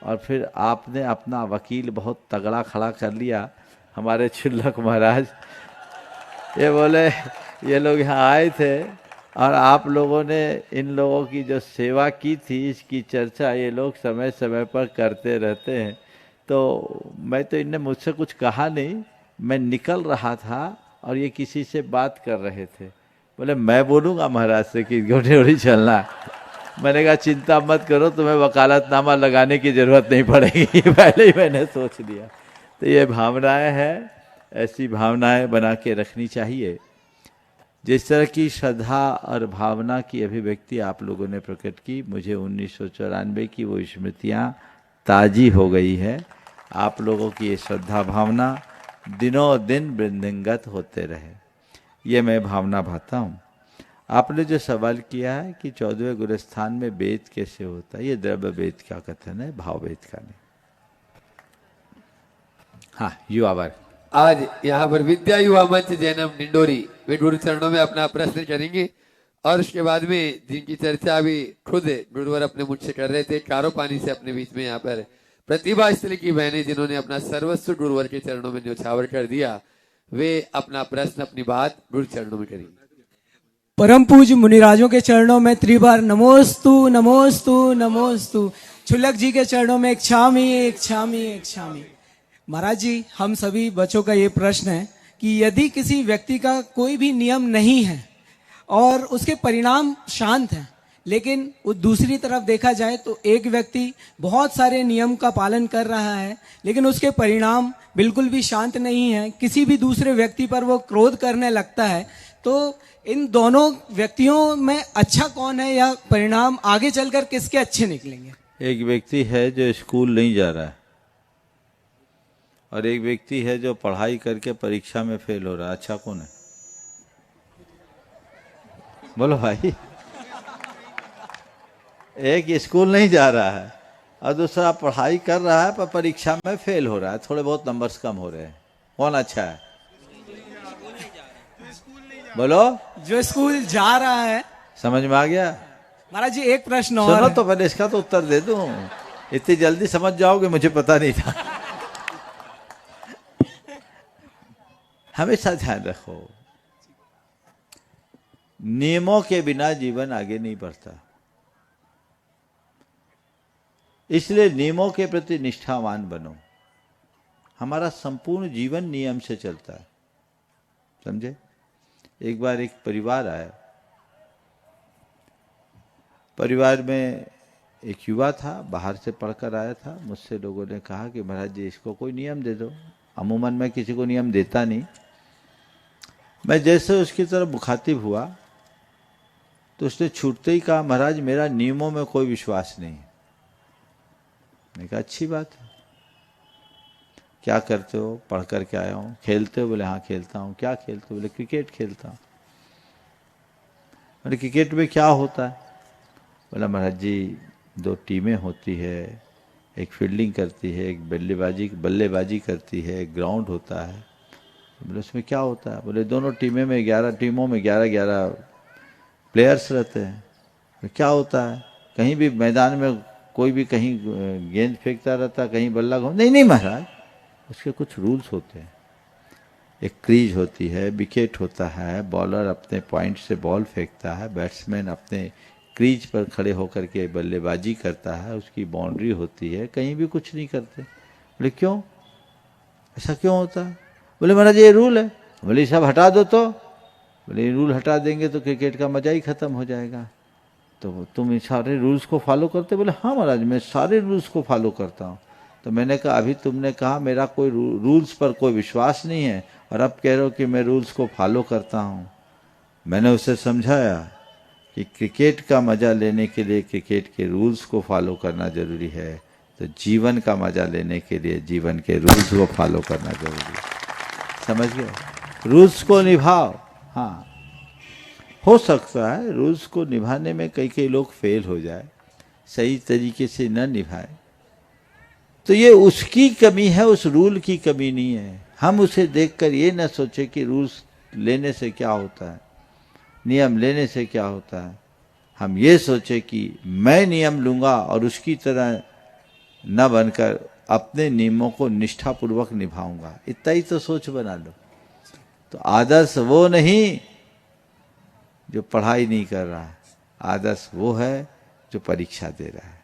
और फिर आपने अपना वकील बहुत तगड़ा खड़ा कर लिया। हमारे छिल्लक महाराज ये बोले ये लोग यहाँ आए थे और आप लोगों ने इन लोगों की जो सेवा की थी इसकी चर्चा ये लोग समय समय पर करते रहते हैं। तो मैं तो इनने मुझसे कुछ कहा नहीं, मैं निकल रहा था और ये किसी से बात कर रहे थे। बोले मैं बोलूँगा महाराज से कि डिंडोरी चलना है। मैंने कहा चिंता मत करो, तुम्हें वकालतनामा लगाने की ज़रूरत नहीं पड़ेगी, पहले ही मैंने सोच लिया। तो ये भावनाएं हैं, ऐसी भावनाएं बना के रखनी चाहिए। जिस तरह की श्रद्धा और भावना की अभिव्यक्ति आप लोगों ने प्रकट की, मुझे 1994 की वो स्मृतियाँ ताज़ी हो गई है। आप लोगों की ये श्रद्धा भावना दिनों दिन वृद्धिंगत होते रहे, ये मैं भावना भाता हूँ। आपने जो सवाल किया है कि 14वें गुरुस्थान में वेद कैसे होता है, ये द्रव्य वेद का कथन है, भाव वेद का नहीं। हाँ, युवा वर्ग आज यहाँ पर विद्या युवा मंच जैनम डिंडोरी वे गुरु चरणों में अपना प्रश्न करेंगे और उसके बाद में जिनकी चर्चा अभी खुद गुरुवर अपने मुझसे कर रहे थे, कारो पानी से अपने बीच में यहाँ पर प्रतिभा स्थल की बहनें जिन्होंने अपना सर्वस्व गुरुवर के चरणों में न्यौछावर कर दिया, वे अपना प्रश्न अपनी बात गुरु चरणों में करेंगे। परम पूज्य मुनिराजों के चरणों में त्रिबार नमोस्तु नमोस्तु नमोस्तु। छुल्लक जी के चरणों में एक छामी एक छामी एक छामी। महाराज जी, हम सभी बच्चों का ये प्रश्न है कि यदि किसी व्यक्ति का कोई भी नियम नहीं है और उसके परिणाम शांत हैं, लेकिन वो दूसरी तरफ देखा जाए तो एक व्यक्ति बहुत सारे नियम का पालन कर रहा है लेकिन उसके परिणाम बिल्कुल भी शांत नहीं है, किसी भी दूसरे व्यक्ति पर वो क्रोध करने लगता है, तो इन दोनों व्यक्तियों में अच्छा कौन है या परिणाम आगे चलकर किसके अच्छे निकलेंगे? एक व्यक्ति है जो स्कूल नहीं जा रहा है और एक व्यक्ति है जो पढ़ाई करके परीक्षा में फेल हो रहा है। अच्छा कौन है? बोलो भाई। एक स्कूल नहीं जा रहा है और दूसरा पढ़ाई कर रहा है पर परीक्षा में फेल हो रहा है, थोड़े बहुत नंबर्स कम हो रहे हैं। कौन अच्छा है? बोलो। जो स्कूल जा रहा है। समझ में आ गया? महाराज जी एक प्रश्न और सुनो तो पहले इसका तो उत्तर दे दूं, इतनी जल्दी समझ जाओगे मुझे पता नहीं था। हमेशा ध्यान रखो, नियमों के बिना जीवन आगे नहीं बढ़ता, इसलिए नियमों के प्रति निष्ठावान बनो। हमारा संपूर्ण जीवन नियम से चलता है, समझे? एक बार एक परिवार आया, परिवार में एक युवा था, बाहर से पढ़कर आया था। मुझसे लोगों ने कहा कि महाराज जी इसको कोई नियम दे दो। अमूमन मैं किसी को नियम देता नहीं। मैं जैसे उसकी तरफ मुखातिब हुआ तो उसने छूटते ही कहा, महाराज मेरा नियमों में कोई विश्वास नहीं। मैंने कहा अच्छी बात है, क्या करते हो? पढ़ कर के आया हूँ। खेलते हो? बोले हाँ खेलता हूँ। क्या खेलते हो? बोले क्रिकेट खेलता हूँ। बोले क्रिकेट में क्या होता है? बोला महाराज जी 2 टीमें होती है, एक फील्डिंग करती है, एक बल्लेबाजी करती है, एक ग्राउंड होता है। बोले उसमें क्या होता है? बोले दोनों टीमों में 11 प्लेयर्स रहते हैं। क्या होता है? कहीं भी मैदान में कोई भी कहीं गेंद फेंकता रहता, कहीं बल्ला घूम। नहीं महाराज, उसके कुछ रूल्स होते हैं। एक क्रीज होती है, विकेट होता है, बॉलर अपने पॉइंट से बॉल फेंकता है, बैट्समैन अपने क्रीज पर खड़े होकर के बल्लेबाजी करता है, उसकी बाउंड्री होती है। कहीं भी कुछ नहीं करते। बोले क्यों, ऐसा क्यों होता है? बोले महाराज ये रूल है। बोले सब हटा दो तो। बोले ये रूल हटा देंगे तो क्रिकेट का मजा ही खत्म हो जाएगा। तो तुम सारे रूल्स को फॉलो करते? बोले हाँ महाराज मैं सारे रूल्स को फॉलो करता हूँ। तो मैंने कहा अभी तुमने कहा मेरा कोई रूल्स पर कोई विश्वास नहीं है और अब कह रहे हो कि मैं रूल्स को फॉलो करता हूँ। मैंने उसे समझाया कि क्रिकेट का मजा लेने के लिए क्रिकेट के रूल्स को फॉलो करना जरूरी है, तो जीवन का मजा लेने के लिए जीवन के रूल्स को फॉलो करना जरूरी है। समझ गए? रूल्स को निभाओ। हाँ हो सकता है रूल्स को निभाने में कई लोग फेल हो जाए, सही तरीके से न निभाए, तो ये उसकी कमी है, उस रूल की कमी नहीं है। हम उसे देखकर ये न सोचे कि रूल्स लेने से क्या होता है, नियम लेने से क्या होता है। हम ये सोचे कि मैं नियम लूंगा और उसकी तरह न बनकर अपने नियमों को निष्ठापूर्वक निभाऊंगा। इतना ही तो सोच बना लो। तो आदर्श वो नहीं जो पढ़ाई नहीं कर रहा है, आदर्श वो है जो परीक्षा दे रहा है।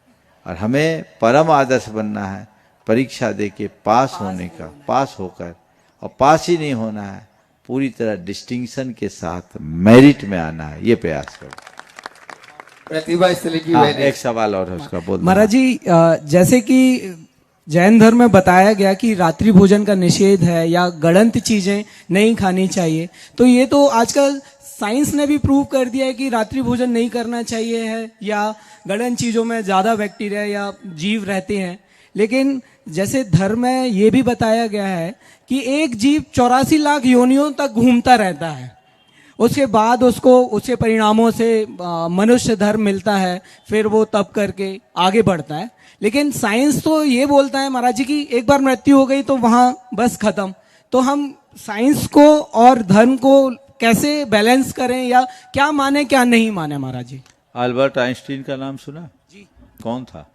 और हमें परम आदर्श बनना है, परीक्षा दे के पास होने का, पास होकर, और पास ही नहीं होना है, पूरी तरह डिस्टिंक्शन के साथ मेरिट में आना है। ये प्रयास करो। प्रतिभा स्थली की एक सवाल और है उसका बोल। महाराज जी जैसे कि जैन धर्म में बताया गया कि रात्रि भोजन का निषेध है या गलत चीजें नहीं खानी चाहिए, तो ये तो आजकल साइंस ने भी प्रूव कर दिया है कि रात्रि भोजन नहीं करना चाहिए है, या गलत चीजों में ज्यादा बैक्टीरिया या जीव रहते हैं। लेकिन जैसे धर्म में ये भी बताया गया है कि एक जीव 84 लाख योनियों तक घूमता रहता है, उसके बाद उसको उसके परिणामों से मनुष्य धर्म मिलता है, फिर वो तप करके आगे बढ़ता है। लेकिन साइंस तो ये बोलता है महाराज जी की एक बार मृत्यु हो गई तो वहां बस खत्म। तो हम साइंस को और धर्म को कैसे बैलेंस करें, या क्या माने क्या नहीं माने महाराज जी? अल्बर्ट आइंस्टीन का नाम सुना? जी। कौन था?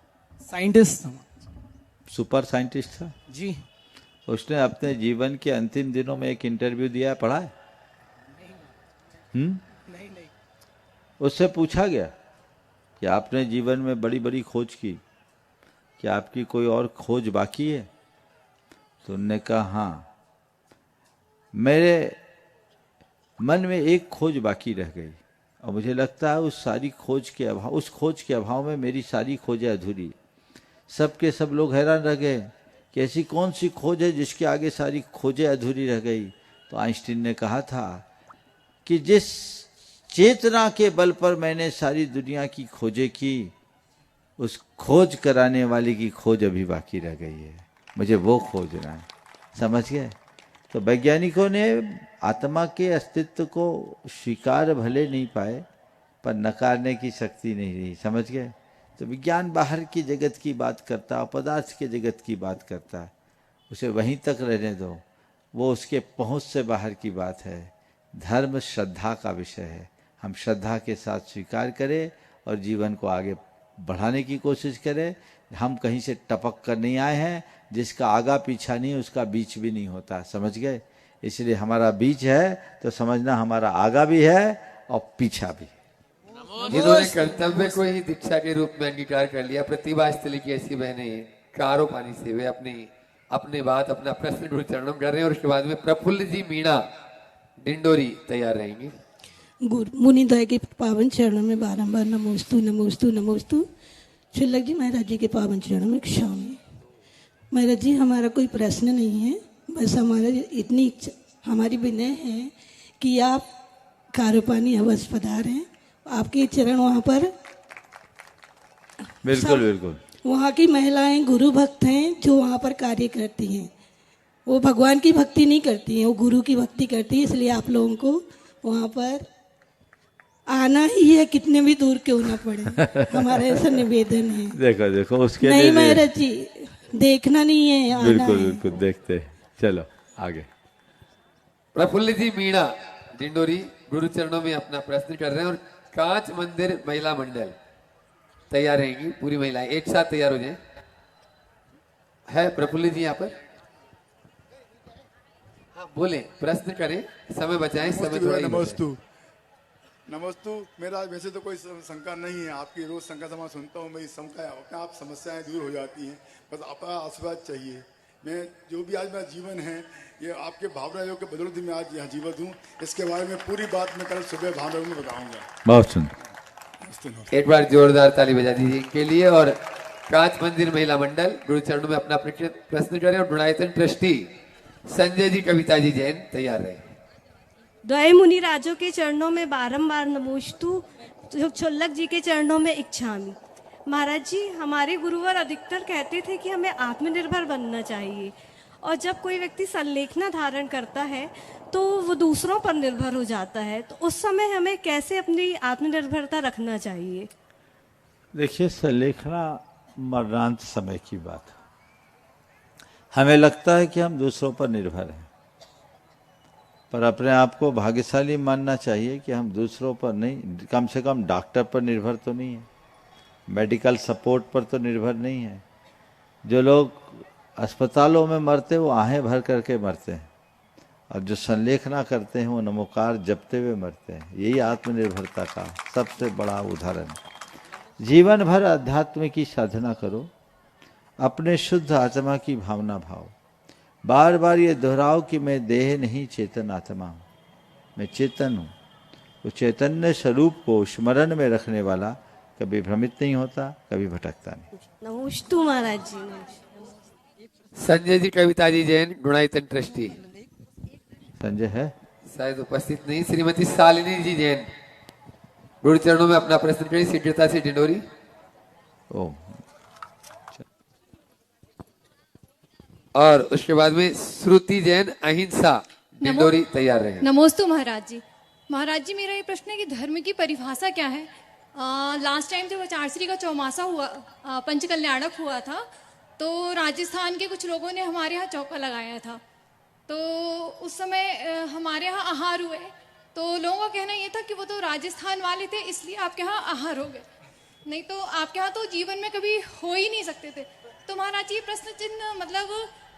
साइंटिस्ट था। सुपर साइंटिस्ट था जी। उसने अपने जीवन के अंतिम दिनों में एक इंटरव्यू दिया, पढ़ा है? नहीं। उससे पूछा गया कि आपने जीवन में बड़ी बड़ी खोज की, क्या आपकी कोई और खोज बाकी है? तो उन्होंने कहा हाँ, मेरे मन में एक खोज बाकी रह गई और मुझे लगता है उस खोज के अभाव में मेरी सारी खोजें अधूरी। सबके सब लोग हैरान रह गए कि ऐसी कौन सी खोज है जिसके आगे सारी खोजें अधूरी रह गई। तो आइंस्टीन ने कहा था कि जिस चेतना के बल पर मैंने सारी दुनिया की खोजें की, उस खोज कराने वाले की खोज अभी बाकी रह गई है, मुझे वो खोजना है। समझ गए? तो वैज्ञानिकों ने आत्मा के अस्तित्व को स्वीकार भले नहीं पाए, पर नकारने की शक्ति नहीं रही। समझ गए? तो विज्ञान बाहर की जगत की बात करता है, पदार्थ के जगत की बात करता है, उसे वहीं तक रहने दो, वो उसके पहुंच से बाहर की बात है। धर्म श्रद्धा का विषय है, हम श्रद्धा के साथ स्वीकार करें और जीवन को आगे बढ़ाने की कोशिश करें। हम कहीं से टपक कर नहीं आए हैं, जिसका आगा पीछा नहीं उसका बीच भी नहीं होता। समझ गए? इसलिए हमारा बीच है तो समझना हमारा आगा भी है और पीछा भी। जिन्होंने कर्तव्य को ही दीक्षा के रूप में अंगीकार कर लिया, प्रतिभा स्थली की ऐसी बहनें कारो पानी से वे अपनी बात, अपना प्रश्न गुरु चरणों कर रहे हैं, और उसके बाद में प्रफुल्ल जी मीणा डिंडोरी तैयार रहेंगे। मुनिदय के पावन चरणों में बारंबार नमोस्तु नमोस्तु नमोस्तु। शुल्लक जी महाराज जी के पावन चरणों में क्षामी। महाराज जी हमारा कोई प्रश्न नहीं है, बस हमारा इतनी हमारी विनय है कि आप कारोपानी अवश्य पधारें। आपके चरण वहाँ पर बिल्कुल बिल्कुल। वहाँ की महिलाएं गुरु भक्त हैं जो वहाँ पर कार्य करती हैं। वो भगवान की भक्ति नहीं करती हैं, वो गुरु की भक्ति करती हैं। इसलिए आप लोगों को वहाँ पर आना ही है, कितने भी दूर क्यों ना पड़े। हमारा ऐसा निवेदन है। देखो देखो उसके नहीं लिए महाराज जी, देखना नहीं है, आना बिल्कुल है। बिल्कुल देखते हैं। चलो आगे। प्रफुल्ल जी मीणा डिंडोरी गुरु चरणों में अपना प्रश्न कर रहे हैं और कांच मंदिर महिला मंडल तैयार रहेंगी। पूरी महिलाएं एक साथ तैयार हो जाएं। है प्रफुल्ल जी यहाँ पर? हाँ बोले, प्रश्न करें, समय बचाएं। समय थोड़ा ही नमोस्तु नमोस्तु। मेरा वैसे तो कोई शंका नहीं है, आपकी रोज शंका समा सुनता हूँ। मेरी शंका अपने आप समस्याएं दूर हो जाती हैं, बस आपका आशीर्वाद चाहिए। मैं जो भी आज मेरा जीवन है ये आपके भावना योग के बदौलत मैं आज यहाँ जीवित हूँ। इसके बारे में पूरी बात मैं कल सुबह भावना में बताऊंगा। बहुत सुंदर। एक बार जोरदार ताली बजा दीजिए इनके लिए। और कांच मंदिर महिला मंडल गुरु चरणों में अपना प्रश्न करें और गुणायतन ट्रस्टी संजय जी कविता जी जैन तैयार रहे। द्वय मुनि राजों के चरणों में बारंबार नमोस्तु। शुल्लक जी के चरणों में इच्छामी। महाराज जी हमारे गुरुवर अधिकतर कहते थे कि हमें आत्मनिर्भर बनना चाहिए, और जब कोई व्यक्ति संलेखना धारण करता है तो वो दूसरों पर निर्भर हो जाता है, तो उस समय हमें कैसे अपनी आत्मनिर्भरता रखना चाहिए? देखिए संलेखना मरणांत समय की बात है। हमें लगता है कि हम दूसरों पर निर्भर हैं, पर अपने आप को भाग्यशाली मानना चाहिए कि हम दूसरों पर नहीं, कम से कम डॉक्टर पर निर्भर तो नहीं है, मेडिकल सपोर्ट पर तो निर्भर नहीं है। जो लोग अस्पतालों में मरते हैं वो आहें भर करके मरते हैं, और जो संलेखना करते हैं वो नमोकार जपते हुए मरते हैं। यही आत्मनिर्भरता का सबसे बड़ा उदाहरण है। जीवन भर अध्यात्म की साधना करो, अपने शुद्ध आत्मा की भावना भाव, बार बार ये दोहराओ कि मैं देह नहीं चेतन आत्मा हूँ, मैं चेतन हूँ। वो चैतन्य स्वरूप को स्मरण में रखने वाला कभी भ्रमित नहीं होता, कभी भटकता नहीं। नमोस्तु महाराज जी। संजय जी कविता जी जैन गुणायतन ट्रस्टी संजय है शायद उपस्थित नहीं। श्रीमती शालिनी जी जैन गुरु चरणों में अपना प्रश्न करें शीघ्रता से डिंडोरी। ओम। और उसके बाद में श्रुति जैन अहिंसा डिंडोरी तैयार रहे। नमोस्तु महाराज जी। महाराज जी मेरा ये प्रश्न है कि धर्म की परिभाषा क्या है? लास्ट टाइम जब आचार्यश्री का चौमासा हुआ, पंचकल्याणक हुआ था, तो राजस्थान के कुछ लोगों ने हमारे यहाँ चौका लगाया था। तो उस समय हमारे यहाँ आहार हुए, तो लोगों का कहना ये था कि वो तो राजस्थान वाले थे इसलिए आपके यहाँ आहार हो गए, नहीं तो आपके यहाँ तो जीवन में कभी हो ही नहीं सकते थे। तो महाराज जी प्रश्न चिन्ह मतलब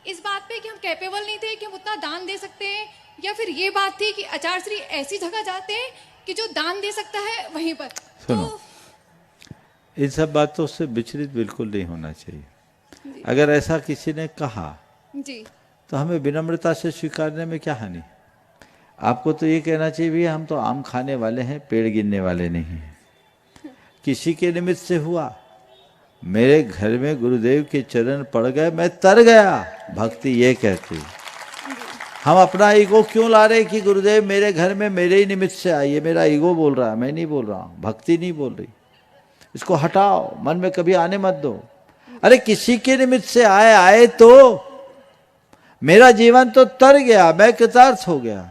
इस बात पे कि हम कैपेबल नहीं थे कि हम उतना दान दे सकते हैं, या फिर ये बात थी कि आचार्यश्री ऐसी जगह जाते हैं कि जो दान दे सकता है वहीं पर। सुनो, इन सब बातों से विचलित बिल्कुल नहीं होना चाहिए। अगर ऐसा किसी ने कहा जी तो हमें विनम्रता से स्वीकारने में क्या हानि। आपको तो ये कहना चाहिए भैया हम तो आम खाने वाले हैं, पेड़ गिनने वाले नहीं हैं। किसी के निमित्त से हुआ, मेरे घर में गुरुदेव के चरण पड़ गए, मैं तर गया। भक्ति ये कहती। हम अपना ईगो क्यों ला रहे कि गुरुदेव मेरे घर में मेरे ही निमित्त से आइए, मेरा ईगो बोल रहा है, मैं नहीं बोल रहा हूँ, भक्ति नहीं बोल रही। इसको हटाओ, मन में कभी आने मत दो। अरे किसी के निमित्त से आए तो मेरा जीवन तो तर गया, मैं कृतार्थ हो गया।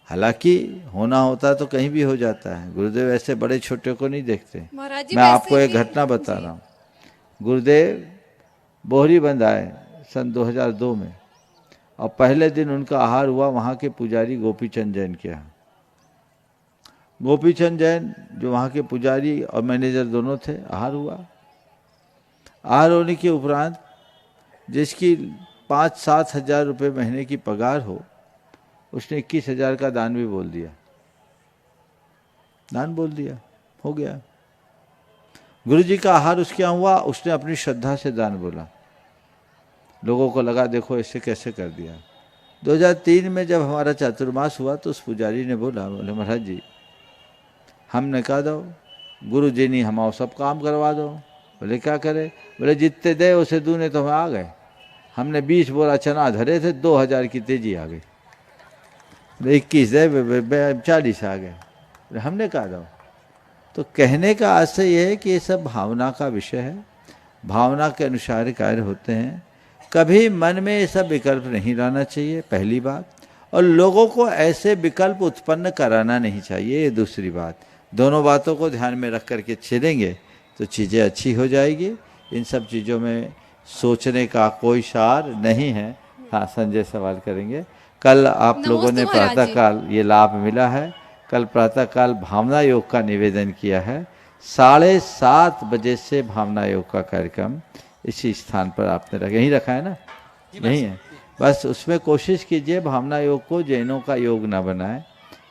हालांकि होना होता तो कहीं भी हो जाता है। गुरुदेव ऐसे बड़े छोटे को नहीं देखते। मैं आपको एक घटना बता रहा हूँ। गुरुदेव बोहरी बंद आए सन 2002 में, और पहले दिन उनका आहार हुआ वहाँ के पुजारी गोपीचंद जैन के यहाँ। गोपीचंद जैन जो वहाँ के पुजारी और मैनेजर दोनों थे, आहार हुआ। आहार होने के उपरांत जिसकी 5-7 हज़ार रुपये महीने की पगार हो, उसने 21,000 का दान भी बोल दिया। दान बोल दिया, हो गया। गुरु जी का आहार उसके यहाँ हुआ, उसने अपनी श्रद्धा से दान बोला। लोगों को लगा देखो ऐसे कैसे कर दिया। 2003 में जब हमारा चातुर्मास हुआ तो उस पुजारी ने बोला, बोले महाराज जी हमने कहा दो गुरु जी ने हमारा सब काम करवा दो। बोले क्या करे? बोले जितने दे उसे दूने तो हम आ गए। हमने 20 बोरा चना धरे थे, 2000 की तेजी आ गई। 21 दे 40 आ गए। हमने कहा दो। तो कहने का आशय यह है कि ये सब भावना का विषय है, भावना के अनुसार कार्य होते हैं। कभी मन में ये सब विकल्प नहीं लाना चाहिए, पहली बात, और लोगों को ऐसे विकल्प उत्पन्न कराना नहीं चाहिए, ये दूसरी बात। दोनों बातों को ध्यान में रख करके चलेंगे तो चीज़ें अच्छी हो जाएगी। इन सब चीज़ों में सोचने का कोई सार नहीं है। हाँ, संजय सवाल करेंगे। कल आप लोगों ने प्रातःकाल ये लाभ मिला है, कल प्रातःकाल भावना योग का निवेदन किया है। 7:30 बजे से भावना योग का कार्यक्रम इसी स्थान पर आपने रखा, यहीं रखा है ना? यहीं है। बस उसमें कोशिश कीजिए भावना योग को जैनों का योग ना बनाए,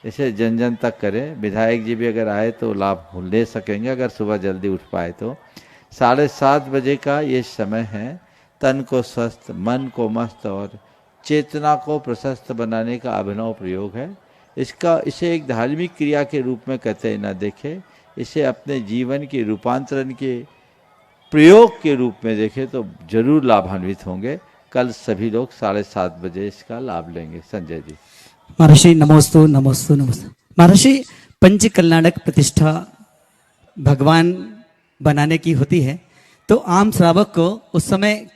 इसे जन जन तक करें। विधायक जी भी अगर आए तो लाभ ले सकेंगे, अगर सुबह जल्दी उठ पाए तो। 7:30 बजे का ये समय है। तन को स्वस्थ, मन को मस्त और चेतना को प्रशस्त बनाने का अभिनव प्रयोग है। इसे एक धार्मिक क्रिया के रूप में कहते न देखें, इसे अपने जीवन के रूपांतरण के प्रयोग के रूप में देखें तो जरूर लाभान्वित होंगे। कल सभी लोग 7:30 बजे इसका लाभ लेंगे। संजय जी। महर्षि नमोस्तु नमोस्तु नमोस्तु। महर्षि पंच कल्याणक प्रतिष्ठा भगवान बनाने की होती है, तो आम श्रावक को उस समय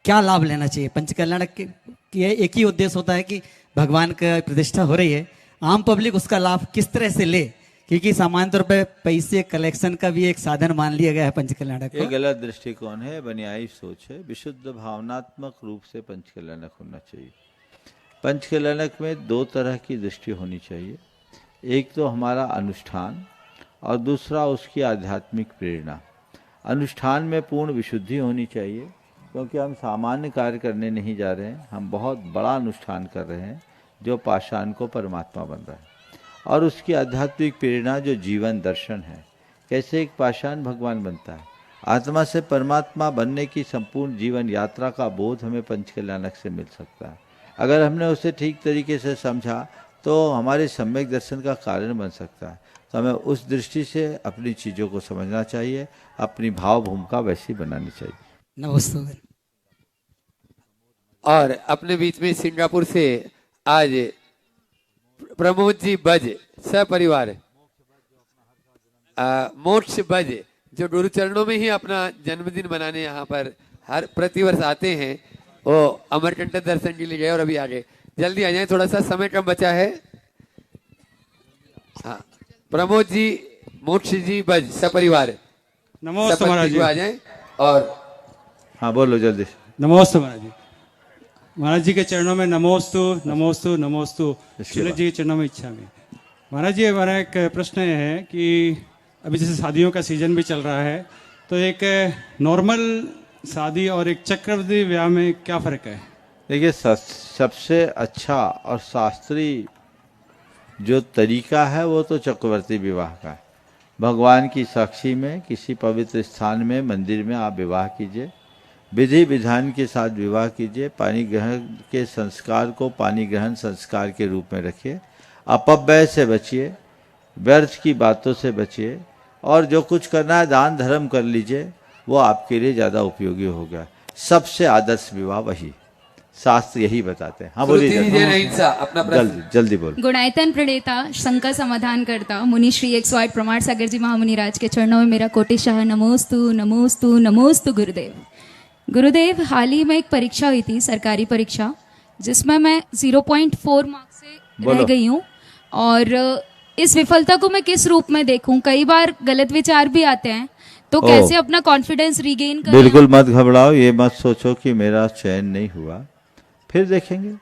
क्या लाभ लेना चाहिए? पंच कल्याणक के एक ही उद्देश्य होता है कि भगवान का प्रतिष्ठा हो रही है, आम पब्लिक उसका लाभ किस तरह से ले? क्योंकि सामान्य तौर पे पैसे कलेक्शन का भी एक साधन मान लिया गया है पंच कल्याणक को। ये गलत दृष्टिकोण है, बनियाई सोच है। विशुद्ध भावनात्मक रूप से पंच कल्याणक होना चाहिए। पंच कल्याणक में 2 तरह की दृष्टि होनी चाहिए। एक तो हमारा अनुष्ठान और दूसरा उसकी आध्यात्मिक प्रेरणा। अनुष्ठान में पूर्ण विशुद्धि होनी चाहिए, क्योंकि हम सामान्य कार्य करने नहीं जा रहे हैं, हम बहुत बड़ा अनुष्ठान कर रहे हैं जो पाषाण को परमात्मा बन रहा है। और उसकी आध्यात्मिक प्रेरणा जो जीवन दर्शन है, कैसे एक पाषाण भगवान बनता है। आत्मा से परमात्मा बनने की संपूर्ण जीवन यात्रा का बोध हमें पंच कल्याणक से मिल सकता है। अगर हमने उसे ठीक तरीके से समझा तो हमारे सम्यक दर्शन का कारण बन सकता है। तो हमें उस दृष्टि से अपनी चीज़ों को समझना चाहिए, अपनी भाव भूमिका वैसी बनानी चाहिए। नमस्ते। और अपने बीच में सिंगापुर से आज प्रमोद जी बज सपरिवार, मोक्ष बज, जो गुरु चरणों में ही अपना जन्मदिन मनाने यहाँ पर हर प्रतिवर्ष आते हैं, वो अमरकंटक दर्शन के लिए गए और अभी आ गए। जल्दी आ जाए, थोड़ा सा समय कम बचा है। हाँ, प्रमोद जी, मोक्ष जी बज सपरिवार, नमस्ते महाराज जी। आ जाए। और हाँ बोलो जल्दी। नमस्ते महाराज जी। महाराज जी के चरणों में नमोस्तु नमोस्तु नमोस्तु। शूलक जी के चरणों में इच्छा में। महाराज जी, हमारा एक प्रश्न है कि अभी जैसे शादियों का सीजन भी चल रहा है, तो एक नॉर्मल शादी और एक चक्रवर्ती विवाह में क्या फ़र्क है? देखिए, सबसे अच्छा और शास्त्रीय जो तरीका है वो तो चक्रवर्ती विवाह का है। भगवान की साक्षी में किसी पवित्र स्थान में, मंदिर में आप विवाह कीजिए, विधि विधान के साथ विवाह कीजिए, पानी ग्रहण के संस्कार को पानी ग्रहण संस्कार के रूप में रखिए, अपव्यय से बचिए, व्यर्थ की बातों से बचिए, और जो कुछ करना है दान धर्म कर लीजिए, वो आपके लिए ज़्यादा उपयोगी होगा। सबसे आदर्श विवाह वही, शास्त्र यही बताते हैं। हाँ बोलिए, जल्दी बोलो। गुणायतन प्रणेता, शंका समाधान करता, मुनि श्री 108 प्रमाण सागर जी महामुनि राज के चरणों में मेरा कोटिशाह नमोस्तु नमोस्तु नमोस्तु। गुरुदेव, हाल ही में एक परीक्षा हुई थी, सरकारी परीक्षा, जिसमें मैं 0.4 मार्क्स से रह गई हूँ। और इस विफलता को मैं किस रूप में देखूं? कई बार गलत विचार भी आते हैं, तो कैसे अपना कॉन्फिडेंस रीगेन करें? बिल्कुल मत घबराओ, ये मत सोचो कि मेरा चयन नहीं हुआ, फिर देखेंगे।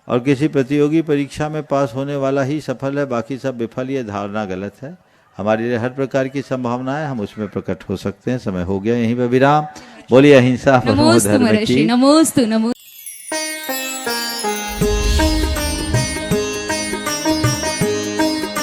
और किसी प्रतियोगी परीक्षा में पास होने वाला ही सफल है, बाकी सब विफल, ये धारणा गलत है। हमारे लिए हर प्रकार की संभावना है, हम उसमें प्रकट हो सकते हैं। समय हो गया, यहीं पर विराम। बोलिए अहिंसा परमो धर्म की। नमोस्तु नमोस्तु।